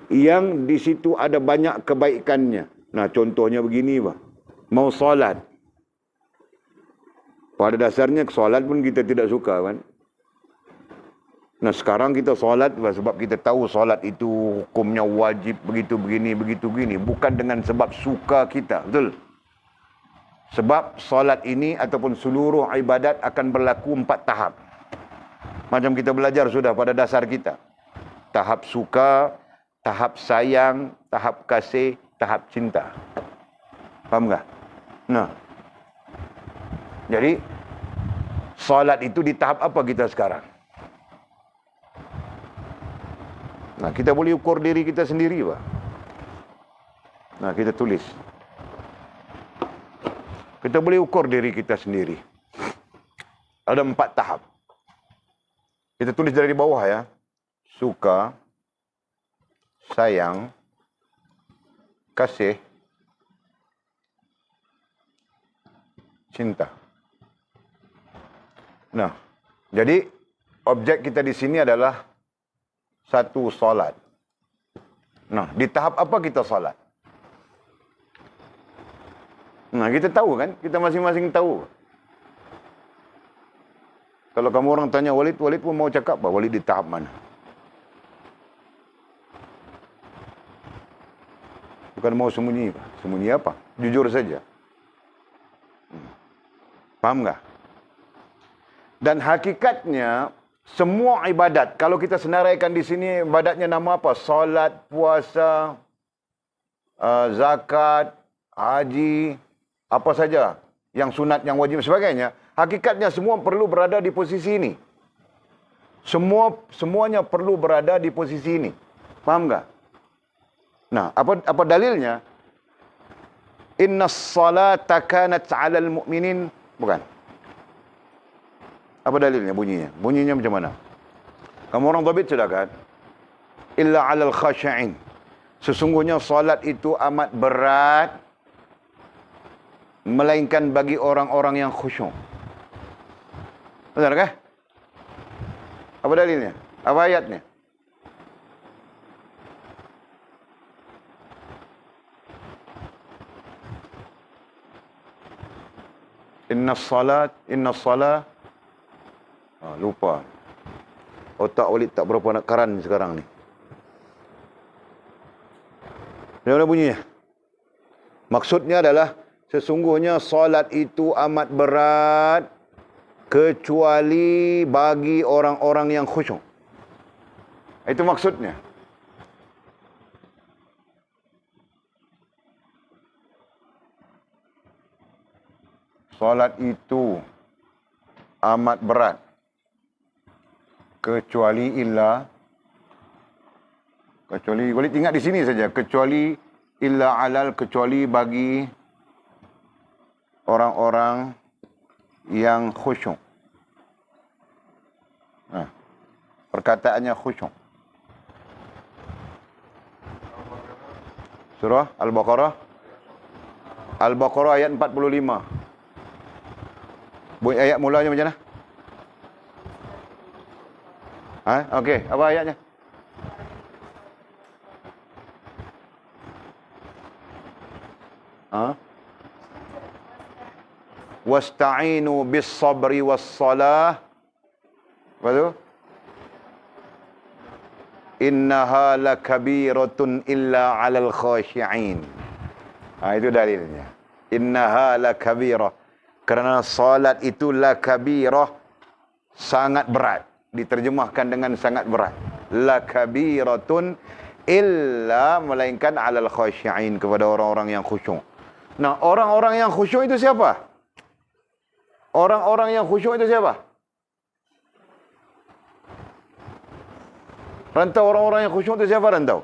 yang di situ ada banyak kebaikannya. Nah, contohnya begini, mau solat. Pada dasarnya solat pun kita tidak suka kan. Nah, sekarang kita solat sebab kita tahu solat itu hukumnya wajib, begitu begini. Bukan dengan sebab suka kita, betul? Sebab solat ini ataupun seluruh ibadat akan berlaku 4 tahap. Macam kita belajar sudah pada dasar kita. Tahap suka, tahap sayang, tahap kasih, tahap cinta. Faham tak? Nah, jadi solat itu di tahap apa kita sekarang? Nah, kita boleh ukur diri kita sendiri, Pak. Nah, kita tulis. Kita boleh ukur diri kita sendiri. Ada 4 tahap. Kita tulis dari bawah ya. Suka, sayang, kasih, cinta. Nah, jadi objek kita di sini adalah satu solat. Nah, di tahap apa kita solat? Nah, kita tahu kan? Kita masing-masing tahu. Kalau kamu orang tanya Walid pun mau cakap apa? Walid di tahap mana? Bukan mau sembunyi. Sembunyi apa? Jujur saja. Faham tak? Dan hakikatnya, semua ibadat, kalau kita senaraikan di sini, ibadatnya nama apa? Solat, puasa, zakat, haji, apa saja yang sunat, yang wajib, sebagainya. Hakikatnya semua perlu berada di posisi ini. Semuanya perlu berada di posisi ini. Faham tak? Nah, apa dalilnya? Innas salata kanat 'alal mu'minin, bukan? Apa dalilnya bunyinya? Bunyinya macam mana? Kamu orang dhabit sudah kan? Illa 'alal khashi'in. Sesungguhnya salat itu amat berat melainkan bagi orang-orang yang khusyuk. Benar kah? Apa dalilnya? Apa ayatnya? Inna salat. Lupa. Otak Walid tak berapa nak karan sekarang ni. Bagaimana bunyinya? Maksudnya adalah sesungguhnya salat itu amat berat kecuali bagi orang-orang yang khusyuk. Itu maksudnya. Salat itu amat berat. Kecuali boleh ingat di sini saja. Kecuali illa alal, kecuali bagi orang-orang yang khusyuk. Perkataannya khusyuk. Surah Al-Baqarah. Al-Baqarah ayat 45. Bunyi ayat mulanya macam mana? Okey, apa ayatnya? Wasta'inu bis sabri was salah. Apa tu? Innaha lakabiratun illa 'alal khashi'in. Itu dalilnya. Innaha lakabirah. Kerana salat itu lakabirah, sangat berat. Diterjemahkan dengan sangat berat. Lakabiratun illa, melainkan 'alal khashi'in, kepada orang-orang yang khusyuk. Nah, orang-orang yang khusyuk itu siapa? Orang-orang yang khusyuk itu siapa? Rantau orang-orang yang khusyuk itu siapa, rantau?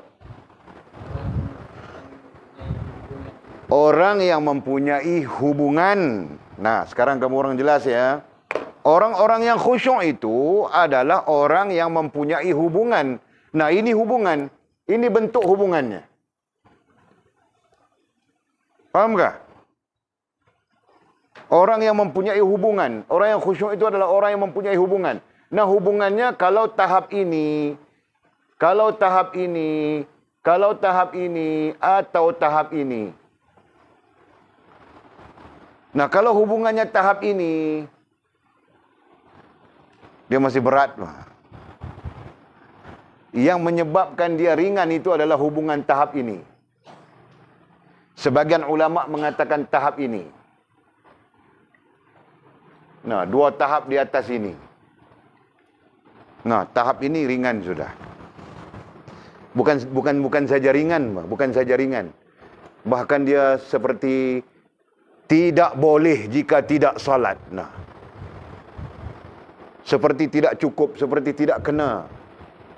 Orang yang mempunyai hubungan. Nah, sekarang kamu orang jelas ya. Orang-orang yang khusyuk itu adalah orang yang mempunyai hubungan. Nah, ini hubungan. Ini bentuk hubungannya. Fahamkah? Orang yang mempunyai hubungan. Orang yang khusyuk itu adalah orang yang mempunyai hubungan. Nah, hubungannya kalau tahap ini, atau tahap ini. Nah, kalau hubungannya tahap ini, dia masih berat. Yang menyebabkan dia ringan itu adalah hubungan tahap ini. Sebagian ulama mengatakan tahap ini. Nah, 2 tahap di atas ini. Nah, tahap ini ringan sudah. Bukan saja ringan, bukan saja ringan. Bahkan dia seperti tidak boleh jika tidak salat. Nah, seperti tidak cukup, seperti tidak kena,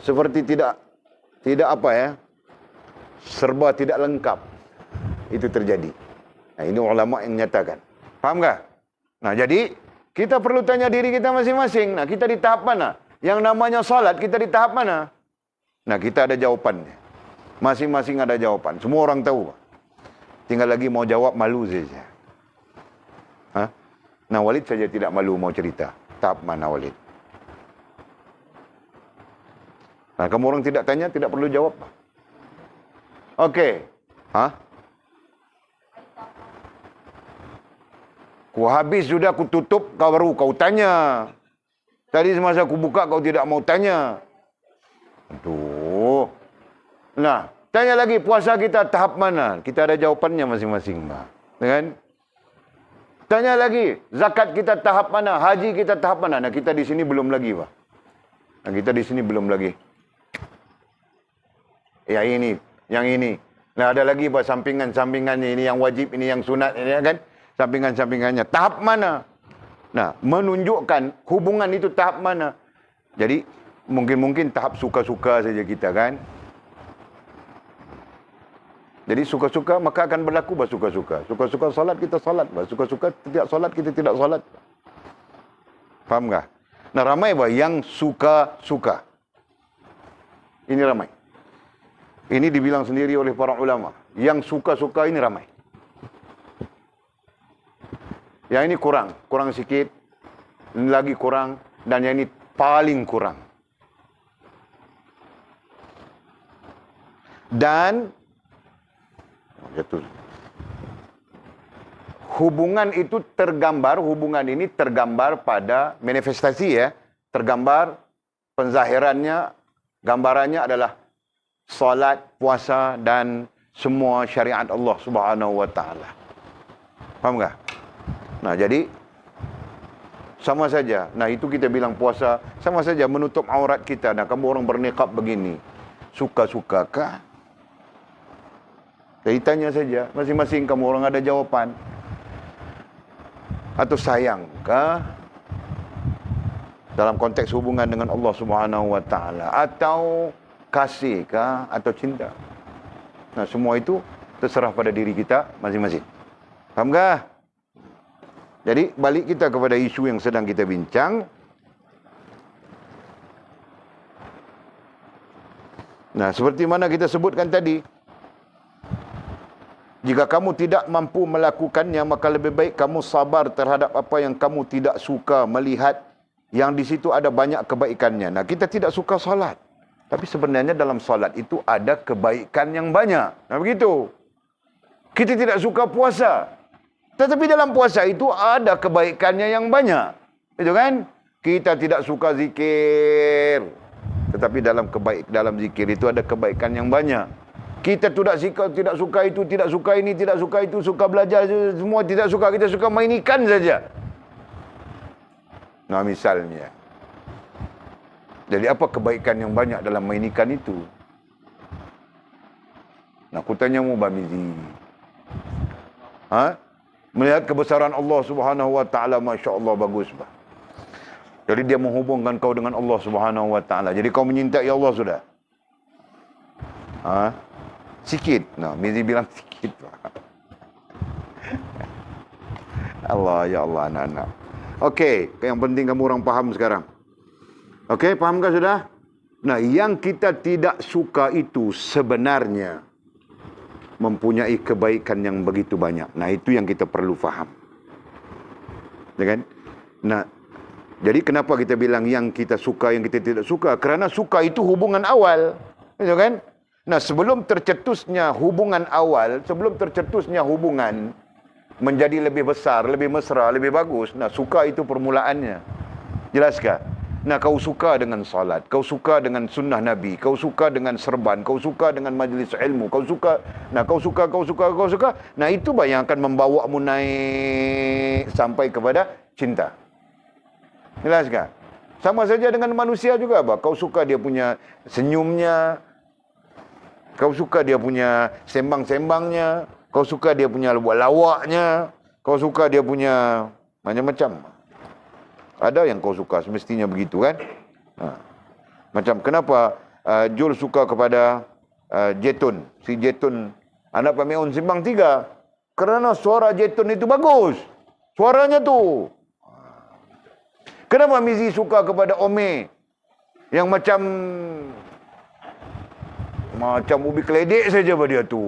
seperti tidak apa ya, serba tidak lengkap. Itu terjadi. Nah, ini ulama yang menyatakan. Faham tak? Nah, jadi kita perlu tanya diri kita masing-masing. Nah, kita di tahap mana? Yang namanya salat, kita di tahap mana? Nah, kita ada jawapannya. Masing-masing ada jawapan. Semua orang tahu. Tinggal lagi mau jawab, malu saja. Nah, Walid saja tidak malu mau cerita. Tahap mana Walid? Nah, kamu orang tidak tanya, tidak perlu jawab. Okey. Ku habis sudah, ku tutup, kau baru kau tanya. Tadi semasa aku buka, kau tidak mau tanya. Aduh. Nah, tanya lagi, puasa kita tahap mana? Kita ada jawapannya masing-masing, kan? Tanya lagi, zakat kita tahap mana? Haji kita tahap mana? Nah, kita di sini belum lagi, Pak. Nah, kita di sini belum lagi. Ya ini, yang ini. Nah, ada lagi, Pak, sampingan-sampingannya. Ini yang wajib, ini yang sunat, ini kan? Sampingan-sampingannya. Tahap mana? Nah, menunjukkan hubungan itu tahap mana. Jadi, mungkin tahap suka-suka saja kita, kan? Jadi suka-suka maka akan berlaku bersuka-suka. Suka-suka salat kita salat, suka-suka tidak salat kita tidak salat. Faham tak? Nah, ramai yang suka-suka. Ini ramai. Ini dibilang sendiri oleh para ulama. Yang suka-suka ini ramai. Yang ini kurang sikit, ini lagi kurang, dan yang ini paling kurang. Dan hubungan itu tergambar, hubungan ini tergambar pada manifestasi ya. Tergambar penzahirannya, gambarannya adalah salat, puasa dan semua syariat Allah Subhanahu wa taala. Faham tak? Nah, jadi sama saja. Nah, itu kita bilang puasa sama saja menutup aurat kita. Nah, kamu orang berniqab begini, suka-sukakah? Jadi tanya saja, masing-masing kamu orang ada jawapan. Atau sayangkah? dalam konteks hubungan dengan Allah Subhanahu wa taala, atau kasih kah atau cinta. Nah, semua itu terserah pada diri kita masing-masing. Faham kah? Jadi balik kita kepada isu yang sedang kita bincang. Nah, seperti mana kita sebutkan tadi, jika kamu tidak mampu melakukannya, maka lebih baik kamu sabar terhadap apa yang kamu tidak suka melihat, yang di situ ada banyak kebaikannya. Nah, kita tidak suka salat, tapi sebenarnya dalam salat itu ada kebaikan yang banyak. Nah, begitu. Kita tidak suka puasa, tetapi dalam puasa itu ada kebaikannya yang banyak. Itu kan? Kita tidak suka zikir, tetapi dalam zikir itu ada kebaikan yang banyak. Kita tidak suka itu, tidak suka ini, tidak suka itu, suka belajar, semua tidak suka. Kita suka main ikan saja. Nah, misalnya. Jadi apa kebaikan yang banyak dalam main ikan itu? Nah, aku tanya mu, Bamizi. Melihat kebesaran Allah Subhanahu wa taala, masya-Allah, bagus, bah. Jadi dia menghubungkan kau dengan Allah Subhanahu wa taala. Jadi kau menyintai Allah sudah. Sikit. Nah, Mizi bilang sikit. Allah, ya Allah, anak-anak. Okey, yang penting kamu orang faham sekarang. Okey, fahamkah sudah? Nah, yang kita tidak suka itu sebenarnya mempunyai kebaikan yang begitu banyak. Nah, itu yang kita perlu faham. Ya kan? Nah, jadi kenapa kita bilang yang kita suka, yang kita tidak suka? Kerana suka itu hubungan awal. Ya kan? Nah, sebelum tercetusnya hubungan awal, sebelum tercetusnya hubungan menjadi lebih besar, lebih mesra, lebih bagus. Nah, suka itu permulaannya. Jelaskah? Nah, kau suka dengan salat, kau suka dengan sunnah Nabi, kau suka dengan serban, kau suka dengan majlis ilmu, kau suka. Nah, kau suka. Nah, itu yang akan membawamu naik sampai kepada cinta. Jelaskah? Sama saja dengan manusia juga, bah. Kau suka dia punya senyumnya, kau suka dia punya sembang-sembangnya, kau suka dia punya lawaknya, kau suka dia punya macam-macam. Ada yang kau suka, semestinya begitu kan? Macam kenapa Jul suka kepada Jetun, si Jetun, anak Pamiun Simbang 3? Kerana suara Jetun itu bagus. Suaranya tu. Kenapa Mizi suka kepada Ome yang macam ubi keledek saja pada dia tu?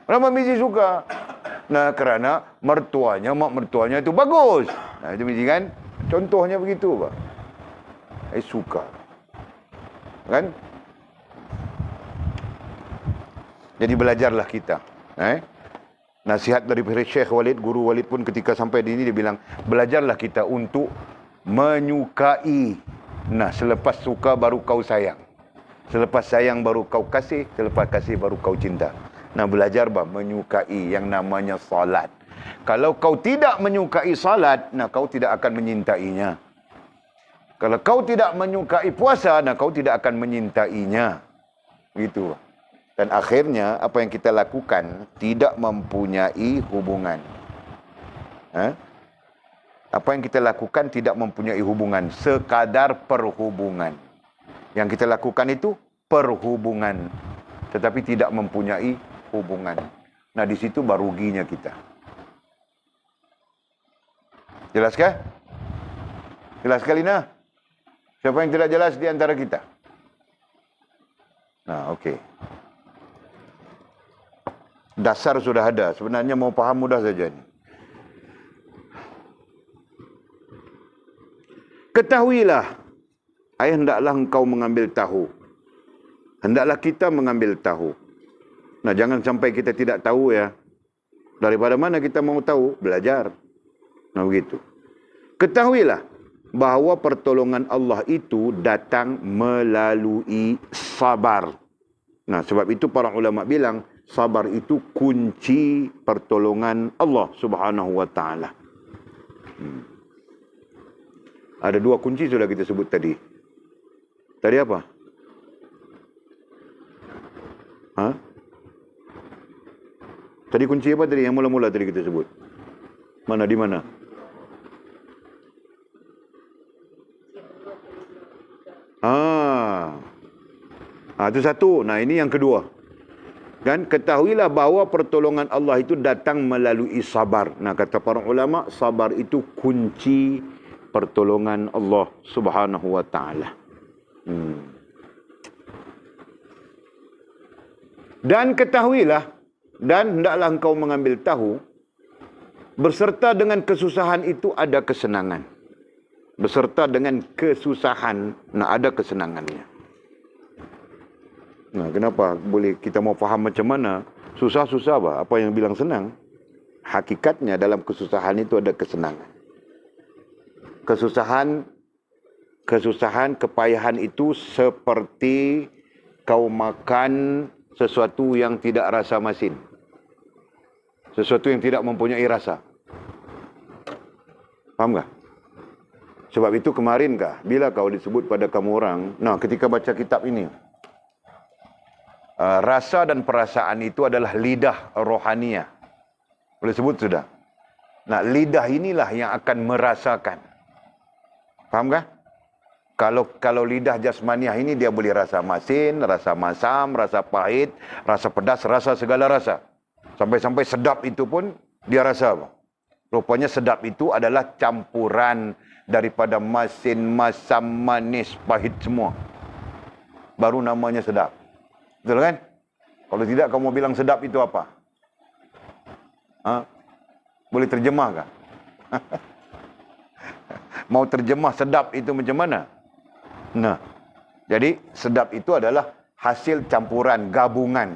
Kenapa Mizi suka? Nah, kerana mak mertuanya itu bagus. Nah, itu Mizi kan? Contohnya begitu, Pak. Suka. Kan? Jadi belajarlah kita. Nasihat dari Syekh Walid, Guru Walid pun ketika sampai di ini dia bilang, belajarlah kita untuk menyukai. Nah, selepas suka baru kau sayang. Selepas sayang baru kau kasih, selepas kasih baru kau cinta. Nah, belajar bah menyukai yang namanya salat. Kalau kau tidak menyukai salat, nah kau tidak akan menyintainya. Kalau kau tidak menyukai puasa, nah kau tidak akan menyintainya. Gitu. Dan akhirnya apa yang kita lakukan tidak mempunyai hubungan. Apa yang kita lakukan tidak mempunyai hubungan, sekadar perhubungan. Yang kita lakukan itu perhubungan, tetapi tidak mempunyai hubungan. Nah, di situ baru ruginya kita. Jelaskah? Jelas sekali, nah? Siapa yang tidak jelas di antara kita? Nah, okey. Dasar sudah ada. Sebenarnya mau paham mudah saja ni. Ketahuilah, hendaklah engkau mengambil tahu. Hendaklah kita mengambil tahu. Nah, jangan sampai kita tidak tahu ya. Daripada mana kita mau tahu? Belajar. Nah, begitu. Ketahuilah bahawa pertolongan Allah itu datang melalui sabar. Nah, sebab itu para ulama bilang, sabar itu kunci pertolongan Allah Subhanahu wa taala. Ada dua kunci sudah kita sebut tadi. Tadi apa? Tadi kunci apa tadi? Yang mula-mula tadi kita sebut. Mana, di mana? Itu satu. Nah, ini yang kedua. Kan ketahuilah bahawa pertolongan Allah itu datang melalui sabar. Nah, kata para ulama, sabar itu kunci pertolongan Allah Subhanahu wa taala. Dan ketahuilah, dan hendaklah engkau mengambil tahu, beserta dengan kesusahan itu ada kesenangan. Beserta dengan kesusahan, ada kesenangannya. Nah, kenapa boleh kita mau faham macam mana? Susah-susah apa yang bilang senang? Hakikatnya dalam kesusahan itu ada kesenangan. Kesusahan, kepayahan itu seperti kau makan sesuatu yang tidak rasa masin. Sesuatu yang tidak mempunyai rasa. Faham tak? Sebab itu kemarin bila kau disebut pada kamu orang, ketika baca kitab ini, rasa dan perasaan itu adalah lidah rohaniah. Boleh sebut sudah. Nah, lidah inilah yang akan merasakan. Faham tak? Kalau lidah jasmaniah ini dia boleh rasa masin, rasa masam, rasa pahit, rasa pedas, rasa segala rasa. Sampai-sampai sedap itu pun dia rasa apa? Rupanya sedap itu adalah campuran daripada masin, masam, manis, pahit semua. Baru namanya sedap. Betul kan? Kalau tidak kamu bilang sedap itu apa? Boleh terjemah kan? Mau terjemah sedap itu macam mana? Nah, jadi sedap itu adalah hasil campuran, gabungan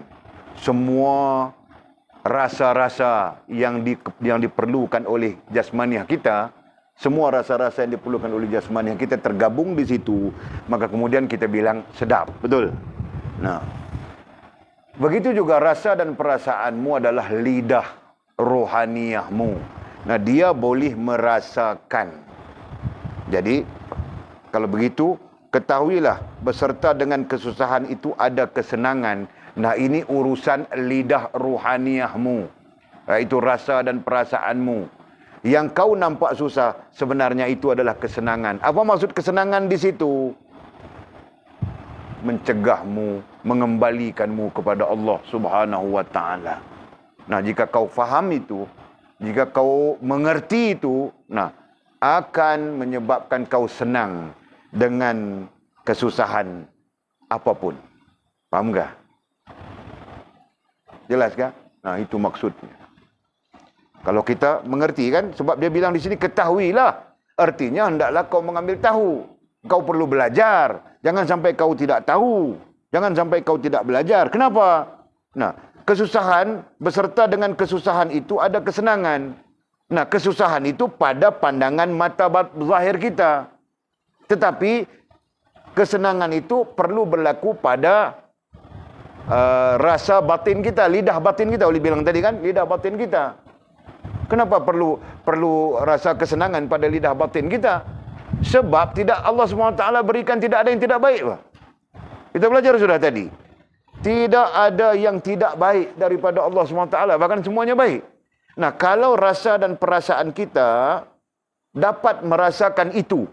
semua rasa-rasa yang diperlukan oleh jasmaniah kita. Semua rasa-rasa yang diperlukan oleh jasmaniah kita tergabung di situ, maka kemudian kita bilang sedap. Betul? Nah, begitu juga rasa dan perasaanmu adalah lidah rohaniahmu. Nah, dia boleh merasakan. Jadi, kalau begitu, ketahuilah beserta dengan kesusahan itu ada kesenangan. Nah, ini urusan lidah rohaniahmu. Itu rasa dan perasaanmu. Yang kau nampak susah, sebenarnya itu adalah kesenangan. Apa maksud kesenangan di situ? Mencegahmu, mengembalikanmu kepada Allah Subhanahu wa taala. Nah, jika kau faham itu, jika kau mengerti itu, akan menyebabkan kau senang dengan kesusahan apapun. Faham tak? Jelas kan? Nah, itu maksudnya. Kalau kita mengerti kan, sebab dia bilang di sini ketahuilah. Artinya hendaklah kau mengambil tahu. Kau perlu belajar. Jangan sampai kau tidak tahu. Jangan sampai kau tidak belajar. Kenapa? Nah, kesusahan beserta dengan kesusahan itu ada kesenangan. Nah, kesusahan itu pada pandangan mata zahir kita. Tetapi kesenangan itu perlu berlaku pada rasa batin kita, lidah batin kita. Boleh bilang tadi kan, lidah batin kita. Kenapa perlu rasa kesenangan pada lidah batin kita? Sebab tidak Allah SWT berikan tidak ada yang tidak baik. Kita belajar sudah tadi. Tidak ada yang tidak baik daripada Allah SWT. Bahkan semuanya baik. Nah, kalau rasa dan perasaan kita dapat merasakan itu,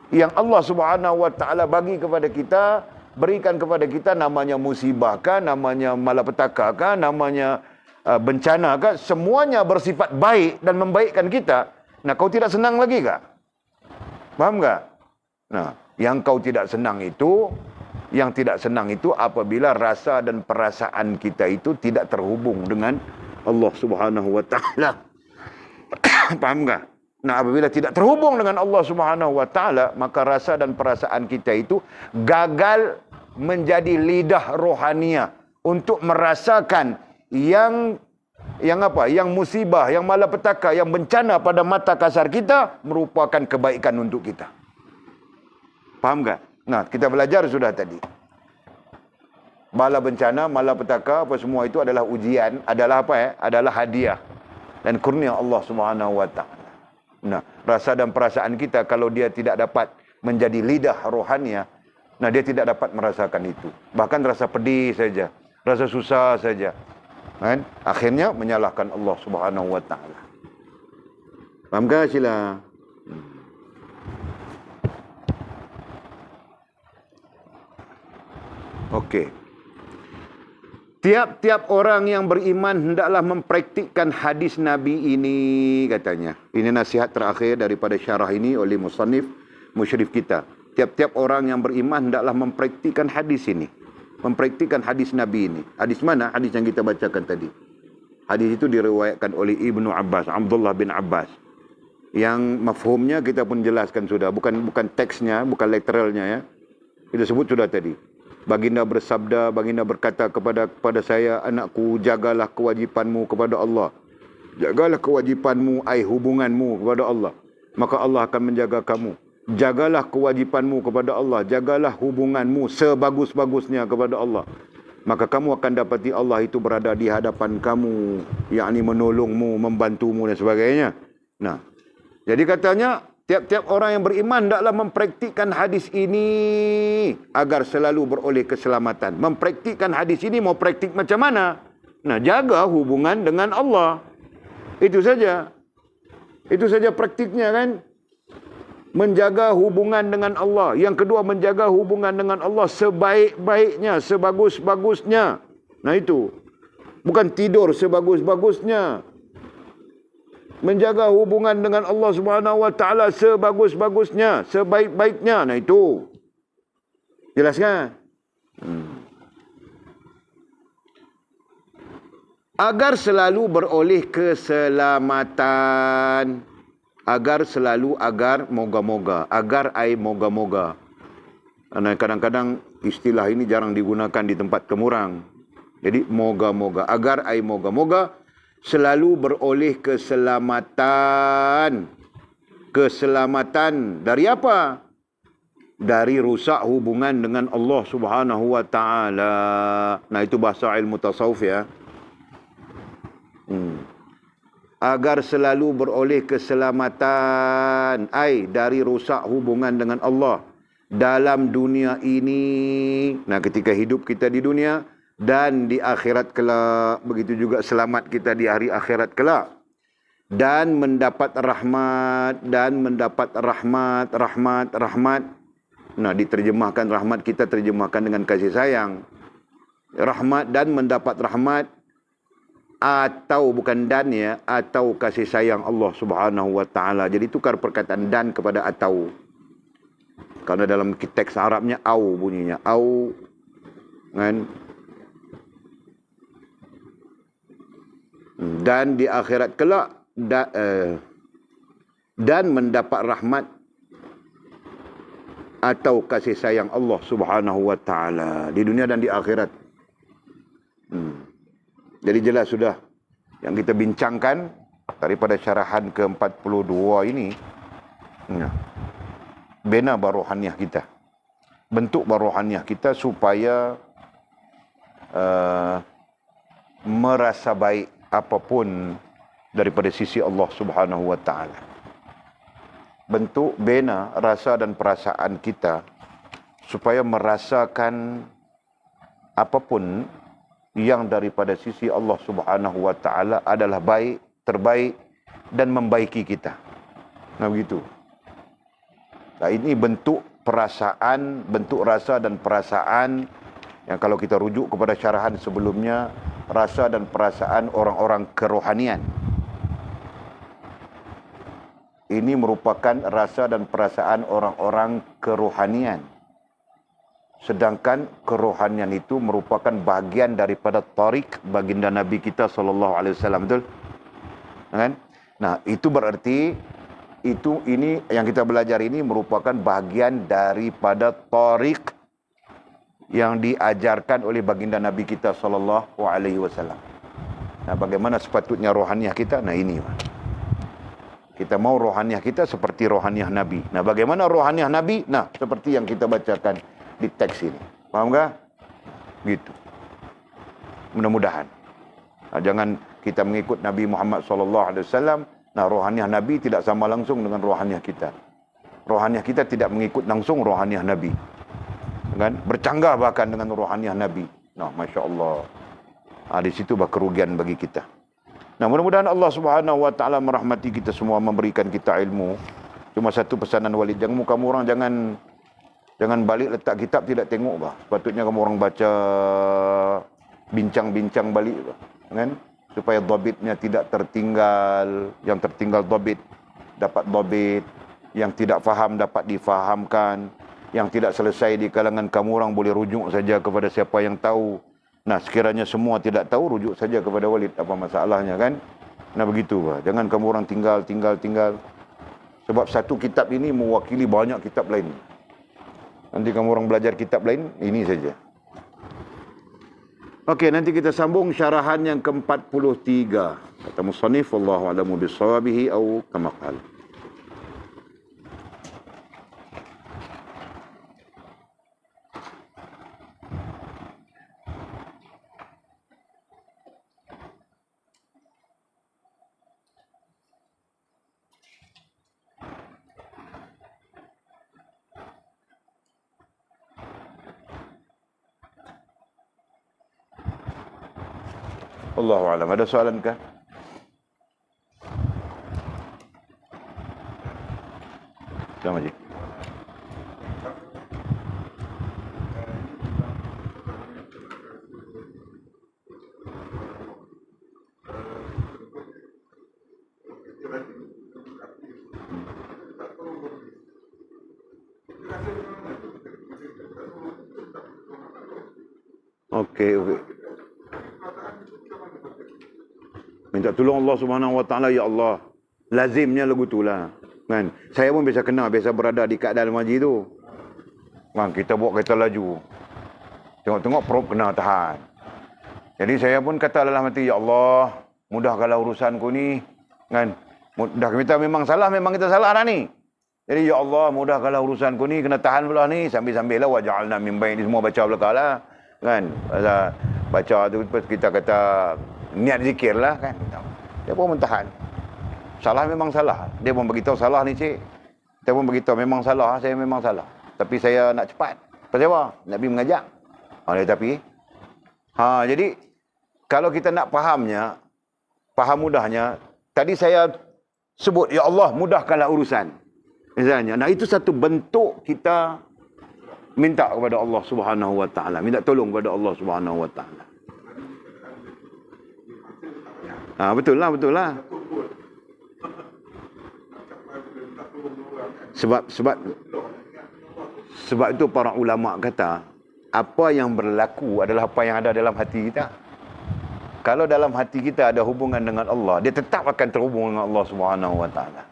yang Allah SWT bagi kepada kita, berikan kepada kita, namanya musibah kah, namanya malapetaka kah, namanya bencana kah, semuanya bersifat baik dan membaikkan kita. Nah, kau tidak senang lagi kah? Faham tak? Nah, yang kau tidak senang itu, apabila rasa dan perasaan kita itu tidak terhubung dengan Allah Subhanahu wa taala. Faham tak? Nah, apabila tidak terhubung dengan Allah Subhanahu wa taala, maka rasa dan perasaan kita itu gagal menjadi lidah rohaniah untuk merasakan yang musibah, yang malapetaka, yang bencana pada mata kasar kita merupakan kebaikan untuk kita. Faham tak? Nah, kita belajar sudah tadi. Bala bencana, malapetaka, apa semua itu adalah ujian, adalah adalah hadiah dan kurnia Allah Subhanahu wa taala. Nah, rasa dan perasaan kita kalau dia tidak dapat menjadi lidah rohaniah, nah dia tidak dapat merasakan itu. Bahkan rasa pedih saja, rasa susah saja, kan? Akhirnya menyalahkan Allah Subhanahu wa taala. Faham ke sila? Okey. Tiap-tiap orang yang beriman hendaklah mempraktikkan hadis Nabi ini, katanya. Ini nasihat terakhir daripada syarah ini oleh musannif musyrif kita. Tiap-tiap orang yang beriman hendaklah mempraktikkan hadis ini. Mempraktikkan hadis Nabi ini. Hadis mana? Hadis yang kita bacakan tadi. Hadis itu diriwayatkan oleh Ibnu Abbas, Abdullah bin Abbas. Yang mafhumnya kita pun jelaskan sudah. Bukan teksnya, bukan literalnya ya. Kita sebut sudah tadi. Baginda bersabda, baginda berkata kepada saya, anakku, jagalah kewajipanmu kepada Allah. Jagalah kewajipanmu, hubunganmu kepada Allah. Maka Allah akan menjaga kamu. Jagalah kewajipanmu kepada Allah. Jagalah hubunganmu sebagus-bagusnya kepada Allah. Maka kamu akan dapati Allah itu berada di hadapan kamu. Yakni menolongmu, membantumu dan sebagainya. Nah, jadi katanya, tiap-tiap orang yang beriman hendaklah mempraktikkan hadis ini agar selalu beroleh keselamatan. Mempraktikkan hadis ini mau praktik macam mana? Nah, jaga hubungan dengan Allah. Itu saja. Itu saja praktiknya kan? Menjaga hubungan dengan Allah. Yang kedua, menjaga hubungan dengan Allah sebaik-baiknya, sebagus-bagusnya. Nah itu. Bukan tidur sebagus-bagusnya. Menjaga hubungan dengan Allah Subhanahu wa taala sebagus-bagusnya, sebaik-baiknya. Nah itu. Jelas kan? Agar selalu beroleh keselamatan. Agar moga-moga. Agar moga-moga. Kadang-kadang istilah ini jarang digunakan di tempat kemurang. Jadi moga-moga. Agar moga-moga selalu beroleh keselamatan. Keselamatan dari apa? Dari rusak hubungan dengan Allah Subhanahu wa taala. Nah, itu bahasa ilmu tasawuf ya. Agar selalu beroleh keselamatan, dari rusak hubungan dengan Allah dalam dunia ini. Nah, ketika hidup kita di dunia dan di akhirat kelak, begitu juga selamat kita di hari akhirat kelak. Dan mendapat rahmat, rahmat. Nah, diterjemahkan rahmat, kita terjemahkan dengan kasih sayang. Rahmat dan mendapat rahmat, atau bukan dan ya, atau kasih sayang Allah Subhanahu wa taala. Jadi tukar perkataan dan kepada atau. Karena dalam teks Arabnya au bunyinya, au kan. Dan di akhirat kelak dan mendapat rahmat atau kasih sayang Allah Subhanahu wa taala di dunia dan di akhirat. Jadi jelas sudah yang kita bincangkan daripada syarahan ke-42 ini. Bina barohaniah kita. Bentuk barohaniah kita supaya merasa baik apapun daripada sisi Allah Subhanahu wa taala. Bentuk bina rasa dan perasaan kita supaya merasakan apapun yang daripada sisi Allah Subhanahu wa taala adalah baik, terbaik dan membaiki kita. Nah begitu. Nah, ini bentuk perasaan, bentuk rasa dan perasaan yang kalau kita rujuk kepada syarahan sebelumnya, rasa dan perasaan orang-orang kerohanian. Ini merupakan rasa dan perasaan orang-orang kerohanian. Sedangkan kerohanian itu merupakan bahagian daripada tarik baginda Nabi kita SAW, betul? Kan? Nah, itu berarti ini yang kita belajar ini merupakan bahagian daripada tarik yang diajarkan oleh baginda Nabi kita SAW. Nah, bagaimana sepatutnya rohaniah kita? Nah, ini. Kita mau rohaniah kita seperti rohaniah Nabi. Nah, bagaimana rohaniah Nabi? Nah, seperti yang kita bacakan di teks ini. Paham tak? Gitu. Mudah-mudahan. Nah, jangan kita mengikut Nabi Muhammad SAW. Nah, rohaniah Nabi tidak sama langsung dengan rohaniah kita. Rohaniah kita tidak mengikut langsung rohaniah Nabi. Kan? Bercanggah bahkan dengan rohaniah Nabi. Nah, Masya Allah. Nah, di situ kerugian bagi kita. Nah, mudah-mudahan Allah Subhanahu wa taala merahmati kita semua, memberikan kita ilmu. Cuma satu pesanan Walid, kamu orang jangan Jangan balik letak kitab tidak tengok bah. Sepatutnya kamu orang baca bincang-bincang balik bah. Kan? Supaya dhabitnya tidak tertinggal, yang tertinggal dhabit dapat dhabit, yang tidak faham dapat difahamkan, yang tidak selesai di kalangan kamu orang boleh rujuk saja kepada siapa yang tahu. Nah, sekiranya semua tidak tahu, rujuk saja kepada Walid, apa masalahnya kan? Nah, begitu bah. Jangan kamu orang tinggal. Sebab satu kitab ini mewakili banyak kitab lain. Nanti kamu orang belajar kitab lain, ini saja. Okey, nanti kita sambung syarahan yang ke-43. Kata musannif, wallahu a'lamu bissawabihi au kama qala. Allahu a'lam. Ada soalan kah? Selamat Haji. Okey. Minta tolong Allah Subhanahu Wa Taala, ya Allah. Lazimnya lagu itulah. Kan? Saya pun biasa berada di keadaan haji tu. Bang, kita bawa kereta laju. Tengok-tengok perut kena tahan. Jadi saya pun kata dalam hati, ya Allah, mudahkanlah urusanku ni. Kan? Dah kita memang kita salah dah ni. Jadi ya Allah, mudahkanlah urusanku ni, kena tahan pula ni. Sambil-sambil lah waja'alna min baini, semua baca belakanglah. Kan? Baca tu kita kata niat zikir lah kan. Dia pun mentahan. Salah memang salah. Dia pun beritahu salah ni cik. Dia pun beritahu memang salah, saya memang salah. Tapi saya nak cepat. Pasal apa? Nabi mengajak. Tapi jadi kalau kita nak fahamnya, faham mudahnya, tadi saya sebut ya Allah mudahkanlah urusan. Misalnya, nah itu satu bentuk kita minta kepada Allah Subhanahu Wa Taala, minta tolong kepada Allah Subhanahu Wa Taala. Betul lah. Sebab itu para ulama kata, apa yang berlaku adalah apa yang ada dalam hati kita. Kalau dalam hati kita ada hubungan dengan Allah, dia tetap akan terhubung dengan Allah Subhanahu Wa Taala.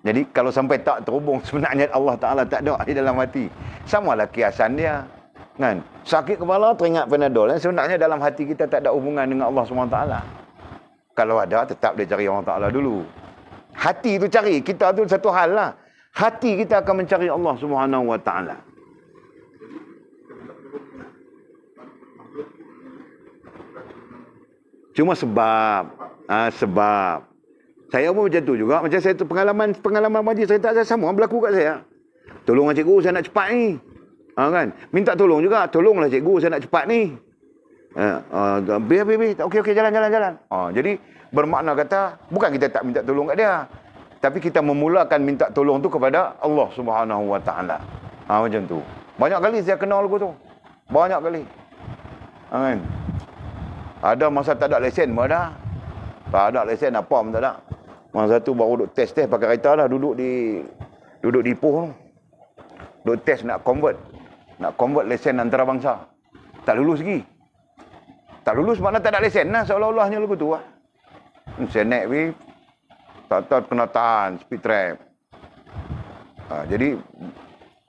Jadi kalau sampai tak terhubung, sebenarnya Allah Taala tak ada di dalam hati. Samalah kiasan dia. Kan? Sakit kepala teringat Panadol, sebenarnya dalam hati kita tak ada hubungan dengan Allah Subhanahu Wa Taala. Kalau ada, tetap dia cari Allah Ta'ala dulu. Hati tu cari. Kita tu satu hal lah. Hati kita akan mencari Allah Subhanahu Wa Ta'ala. Cuma sebab. Sebab. Saya pun macam tu juga. Macam saya tu pengalaman haji saya tak sama berlaku kat saya. Tolonglah cikgu, saya nak cepat ni. Kan? Minta tolong juga. Tolonglah cikgu, saya nak cepat ni. Okey, jalan. Jadi bermakna kata bukan kita tak minta tolong kat dia, tapi kita memulakan minta tolong tu kepada Allah Subhanahu Wa Taala. Macam tu. Banyak kali saya kenal lagu tu. Banyak kali. Kan? Ada masa tak ada lesen pun ada. Tak ada lesen apa pun tak ada. Masa tu baru duk test pakai kereta lah, duduk di Ipoh tu. Duk test nak convert lesen antarabangsa. Tak lulus lagi. Tak lulus makna tak ada lesen lah, seolah-olahnya lagu tu lah. Saya naik pergi, tak kena tahan, speed trap. Jadi,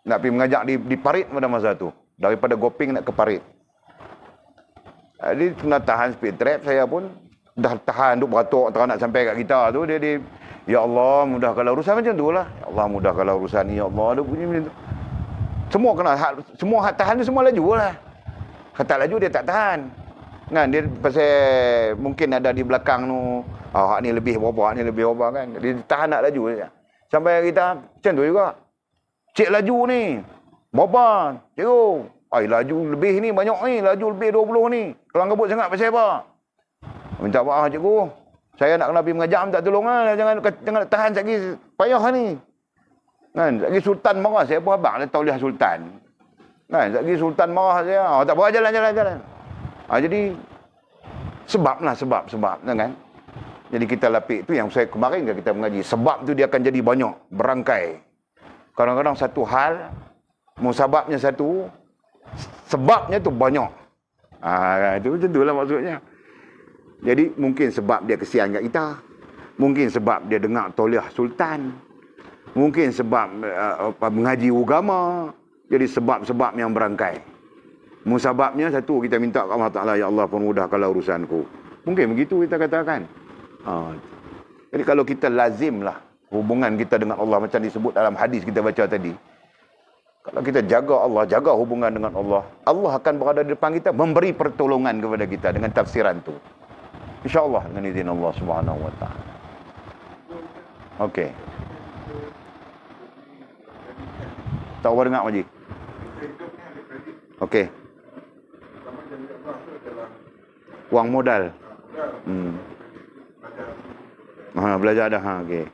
nak pergi mengajak di Parit pada masa tu. Daripada Goping nak ke Parit. Jadi, kena tahan speed trap, saya pun dah tahan, duk beratuk, tak nak sampai kat kita tu. Dia ya Allah, mudahkanlah urusan macam tu lah. Ya Allah, mudahkanlah urusan ni, ya Allah. Dia bunyi macam tu. Semua tahan tu semua laju lah. Kata laju, dia tak tahan. Kan, dia pasal mungkin ada di belakang tu, hak ni lebih berapa, hak ni lebih berapa kan. Dia tahan nak laju saja. Sampai kita macam tu juga. Cik laju ni. Berapa? Cikgu. Laju lebih ni banyak ni, laju lebih 20 ni. Kelang kabut sangat pasal apa? Minta maaf cikgu. Saya nak kena pergi mengajak minta tolong lah. Jangan tahan lagi payah ni. Kan, lagi sultan marah, saya apa abang dia tauliah sultan. Kan, lagi sultan marah saya, tak apa, jalan. Jadi sebab, kan. Jadi kita lapik tu yang saya kemarin kita mengaji. Sebab tu dia akan jadi banyak, berangkai. Kadang-kadang satu hal, musababnya satu, sebabnya tu banyak. Itu macam tu lah maksudnya. Jadi mungkin sebab dia kesian kat kita. Mungkin sebab dia dengar tauliah sultan. Mungkin sebab mengaji agama. Jadi sebab-sebab yang berangkai. Musababnya satu, kita minta kepada Allah Ta'ala, ya Allah permudahkanlah urusanku. Mungkin begitu kita katakan. Jadi kalau kita lazimlah hubungan kita dengan Allah macam disebut dalam hadis kita baca tadi. Kalau kita jaga Allah, jaga hubungan dengan Allah, Allah akan berada di depan kita, memberi pertolongan kepada kita dengan tafsiran tu. InsyaAllah dengan izin Allah Subhanahu Wa Ta'ala. Okey. Tak apa dengar Haji? Okey. Wang modal. Belajar dah. Okey.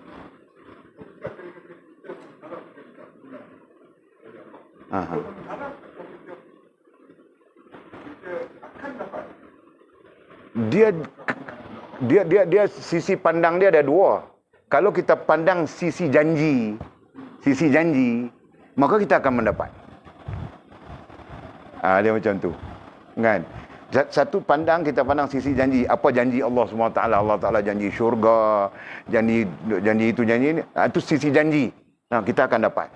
Dia sisi pandang dia ada dua. Kalau kita pandang sisi janji, maka kita akan mendapat. Dia macam tu. Kan? Satu pandang, kita pandang sisi janji. Apa janji Allah SWT? Allah Ta'ala janji syurga, janji itu, janji ini. Itu sisi janji. Kita akan dapat.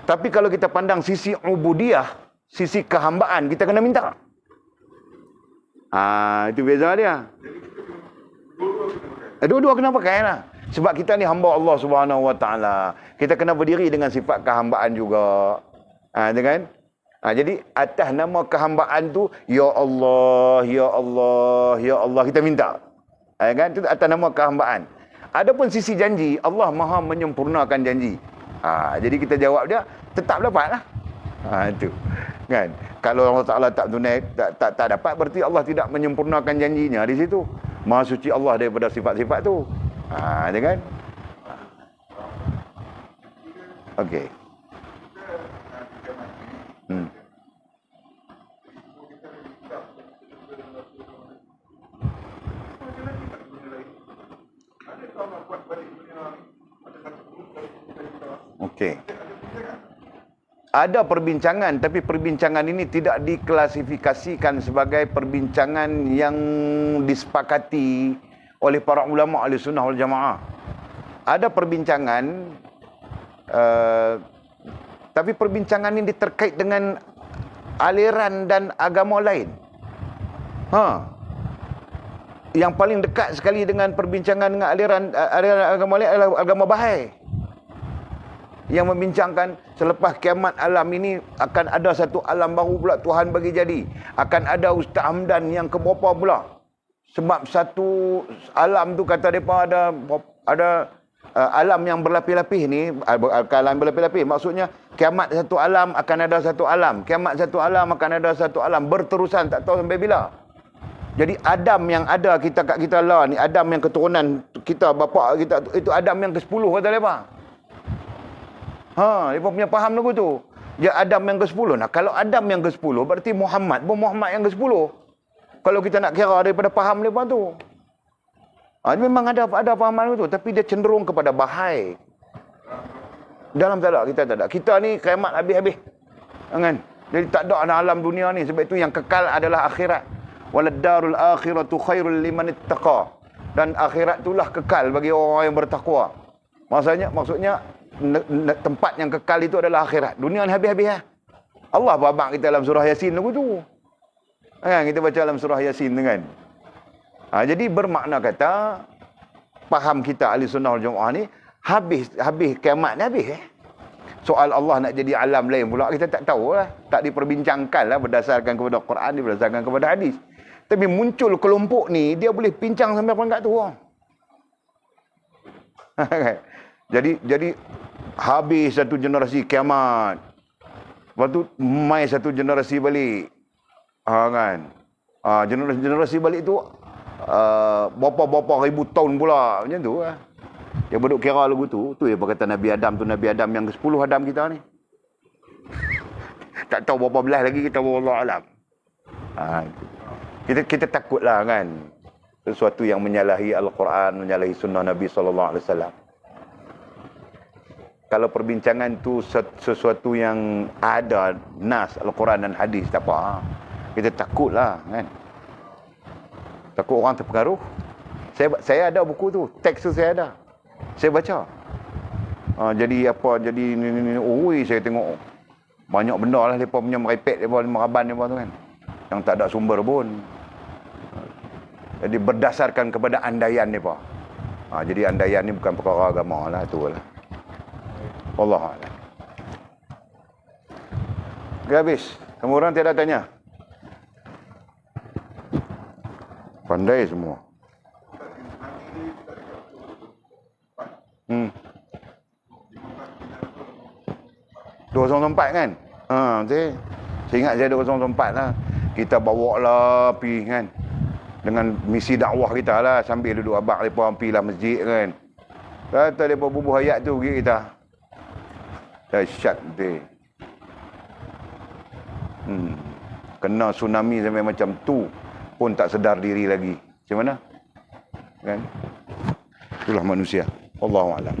Tapi kalau kita pandang sisi ubudiyah, sisi kehambaan, kita kena minta. Itu beza dia. Dua-dua kena pakai lah. Sebab kita ni hamba Allah Subhanahu Wa Ta'ala. Kita kena berdiri dengan sifat kehambaan juga. Kan? Jadi atas nama kehambaan tu, ya Allah, ya Allah, ya Allah, kita minta. Kan? Itu atas nama kehambaan. Adapun sisi janji, Allah Maha menyempurnakan janji. Jadi kita jawab dia, tetap dapat lah. Itu. Kan? Kalau Allah Ta'ala tak tunai, tak dapat, berarti Allah tidak menyempurnakan janjinya di situ. Maha suci Allah daripada sifat-sifat tu. Kan? Okey. Okey. Ada perbincangan, tapi perbincangan ini tidak diklasifikasikan sebagai perbincangan yang disepakati oleh para ulama ahli sunnah wal jamaah. Ada perbincangan, tapi perbincangan ini terkait dengan aliran dan agama lain. Yang paling dekat sekali dengan perbincangan dengan aliran agama lain adalah agama Bahai. Yang membincangkan selepas kiamat alam ini akan ada satu alam baru pula Tuhan bagi jadi. Akan ada Ustaz Hamdan yang keberapa pula. Sebab satu alam tu kata mereka ada alam yang berlapis-lapis ni, alam berlapis-lapis. Maksudnya kiamat satu alam akan ada satu alam. Kiamat satu alam akan ada satu alam. Berterusan tak tahu sampai bila. Jadi Adam yang ada kat kita lah ni, Adam yang keturunan kita, bapa kita, itu Adam yang ke-10 kata mereka. Mereka punya faham lagu tu. Dia Adam yang ke-10. Nah, kalau Adam yang ke-10, berarti Muhammad yang ke-10. Kalau kita nak kira daripada faham mereka tu. Memang ada fahaman tu, tapi dia cenderung kepada Bahai. Dalam tak ada, kita tak ada. Kita ni kiamat habis-habis. Kan? Jadi tak ada alam dunia ni. Sebab itu yang kekal adalah akhirat. Waladdarul akhiratu khairul liman ittaqa. Dan akhirat itulah kekal bagi orang yang bertakwa. Maksudnya tempat yang kekal itu adalah akhirat. Dunia ni habis-habis lah. Allah babak kita dalam surah Yasin lagu tu. Kan kita baca dalam surah Yasin kan. Jadi bermakna kata faham kita ahli sunnah wal jamaah ni habis kiamat ni habis. Soal Allah nak jadi alam lain pula kita tak tahu lah. Tak diperbincangkan lah berdasarkan kepada Quran, berdasarkan kepada hadis. Tapi muncul kelompok ni, dia boleh pincang sampai peringkat tu. Jadi habis satu generasi kiamat. Lepas tu mai satu generasi balik. Kan? Generasi balik tu berapa ribu tahun pula macam tu. Dia duduk kira lagu tu ya berkata Nabi Adam tu Nabi Adam yang ke-10 Adam kita ni. Tak tahu berapa belas lagi kita wallahu alam. Kita takutlah kan. Sesuatu yang menyalahi Al-Quran, menyalahi sunnah Nabi SAW. Kalau perbincangan tu sesuatu yang ada nas Al-Quran dan hadis, tak apa. Kita takutlah kan. Takut orang terpengaruh. Saya ada buku tu, teks tu saya ada. Saya baca. Jadi apa, jadi ni, saya tengok banyak benda lah mereka punya merepek, mereka meraban mereka tu kan. Yang tak ada sumber pun. Jadi berdasarkan kepada andaian mereka. Jadi andaian ni bukan perkara agama lah, tu lah. Wallahu a'lam. Okay, habis. Kamu orang tiada tanya? Pandai semua. 2004 kan? Saya ingat saya 2004 lah. Kita bawa lah pergi kan. Dengan misi dakwah kita lah. Sambil duduk abang mereka pergi lah masjid kan. Kata mereka bubuh ayat tu pergi kita. Dahsyat betul. Kena tsunami sampai macam tu pun tak sedar diri lagi. Macam mana? Kan? Itulah manusia. Wallahu a'lam.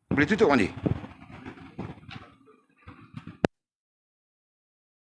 Boleh tutup, Mandi?